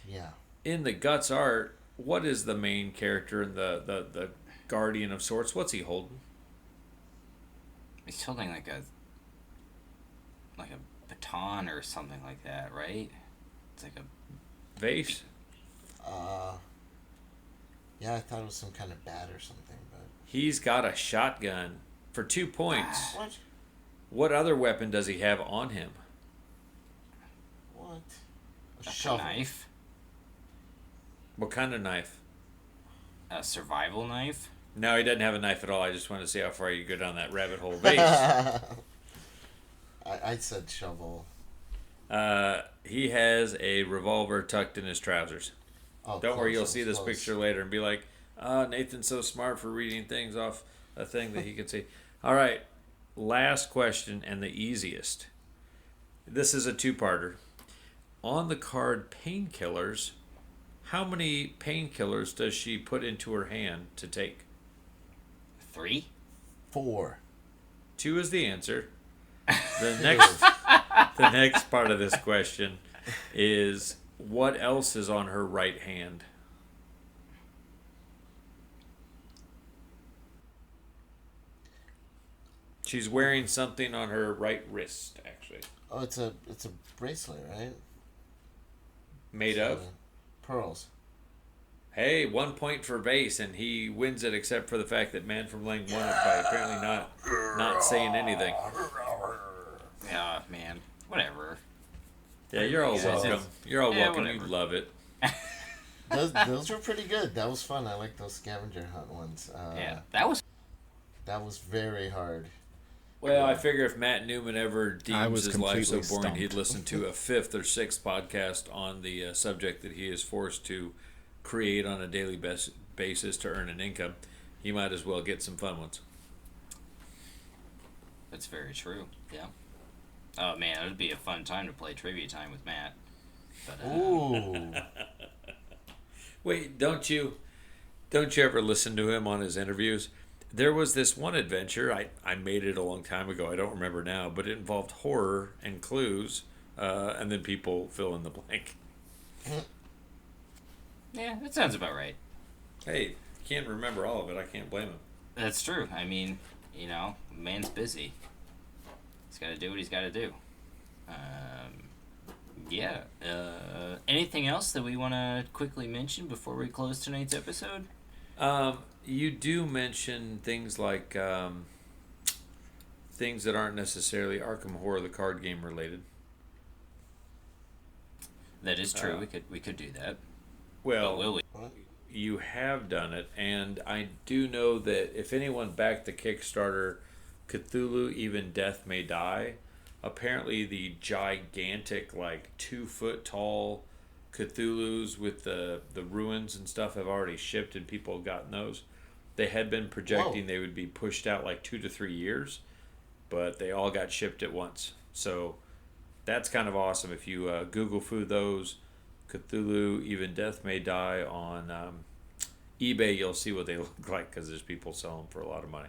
Yeah. In the Guts art, what is the main character and the guardian of sorts? What's he holding? He's holding like a baton or something like that, right? It's like a Vase? Yeah, I thought it was some kind of bat or something, but He's got a shotgun for 2 points. what? What other weapon does he have on him? What? A like shovel. a knife, What kind of knife? a survival knife. No, he doesn't have a knife at all. I just want to see how far you go down that rabbit hole. Vase. I said shovel. He has a revolver tucked in his trousers. Oh, Don't worry, close, you'll see this close. picture later and be like, Nathan's so smart for reading things off a thing that he can see. All right, last question and the easiest. This is a 2-parter. On the card Painkillers, how many painkillers does she put into her hand to take? 3. 4. 2 is the answer. The next part of this question is, what else is on her right hand? She's wearing something on her right wrist, actually. Oh, it's a bracelet, right? Made of? Pearls. Hey, 1 point for Vase, and he wins it except for the fact that Man from Leng won it by apparently not saying anything. Yeah, man. Whatever. Yeah, you're all welcome. You're all welcome. Whatever. You love it. Those were pretty good. That was fun. I like those scavenger hunt ones. Yeah, that was. That was very hard. Well, I figure if Matt Newman ever I deems was his life so completely boring, stumped. he'd listen to a 5th or 6th podcast on the subject that he is forced to create on a daily basis to earn an income. He might as well get some fun ones. That's very true. Yeah. Oh man, it would be a fun time to play trivia time with Matt. But, Ooh. Wait, don't you ever listen to him on his interviews? There was this one adventure, I made it a long time ago, I don't remember now, but it involved horror and clues, and then people fill in the blank. yeah, that sounds about right. Hey, can't remember all of it, I can't blame him. That's true. I mean, man's busy. He's got to do what he's got to do. Yeah. Anything else that we want to quickly mention before we close tonight's episode? You do mention things like things that aren't necessarily Arkham Horror, the card game, related. That is true. We could do that. Well, But will we? you have done it, and I do know that if anyone backed the Kickstarter Cthulhu Even Death May Die, apparently the gigantic, 2-foot tall Cthulhus with the ruins and stuff have already shipped, and people have gotten those. They had been projecting they would be pushed out 2 to 3 years, but they all got shipped at once. So that's kind of awesome. If you Google foo those, Cthulhu Even Death May Die on eBay, you'll see what they look like, because there's people selling them for a lot of money.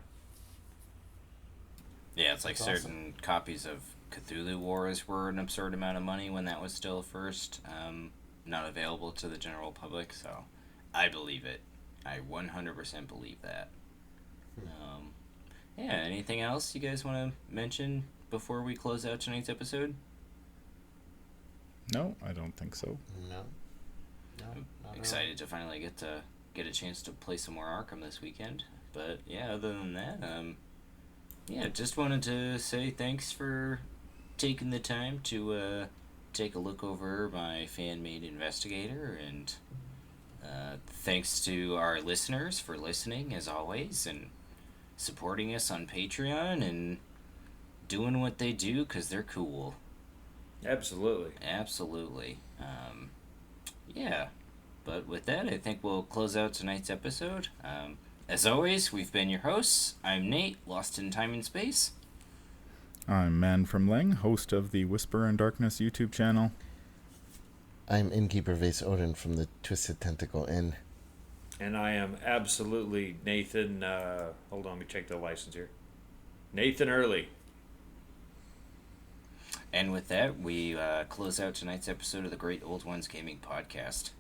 Yeah, it's like That's certain copies of Cthulhu Wars were an absurd amount of money when that was still first not available to the general public. So I believe it. I 100% believe that. Yeah, anything else you guys want to mention before we close out tonight's episode? No, I don't think so. No. I'm excited to finally get a chance to play some more Arkham this weekend. But yeah, other than that, yeah, just wanted to say thanks for taking the time to take a look over my fan-made investigator, and thanks to our listeners for listening as always and supporting us on Patreon and doing what they do because they're cool. Absolutely. Absolutely. Yeah. But with that, I think we'll close out tonight's episode. As always, we've been your hosts. I'm Nate, lost in time and space. I'm Man from Leng, host of the Whisper in Darkness YouTube channel. I'm Innkeeper Vase Odin from the Twisted Tentacle Inn. And I am absolutely Nathan. Hold on, let me check the license here. Nathan Early. And with that, we close out tonight's episode of the Great Old Ones Gaming Podcast.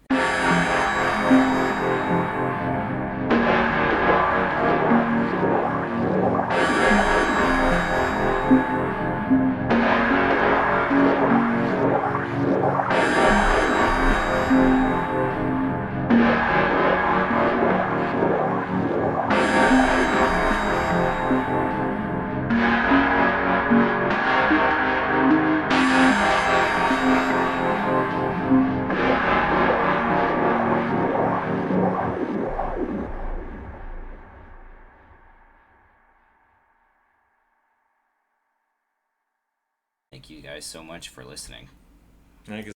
Thank you guys so much for listening. I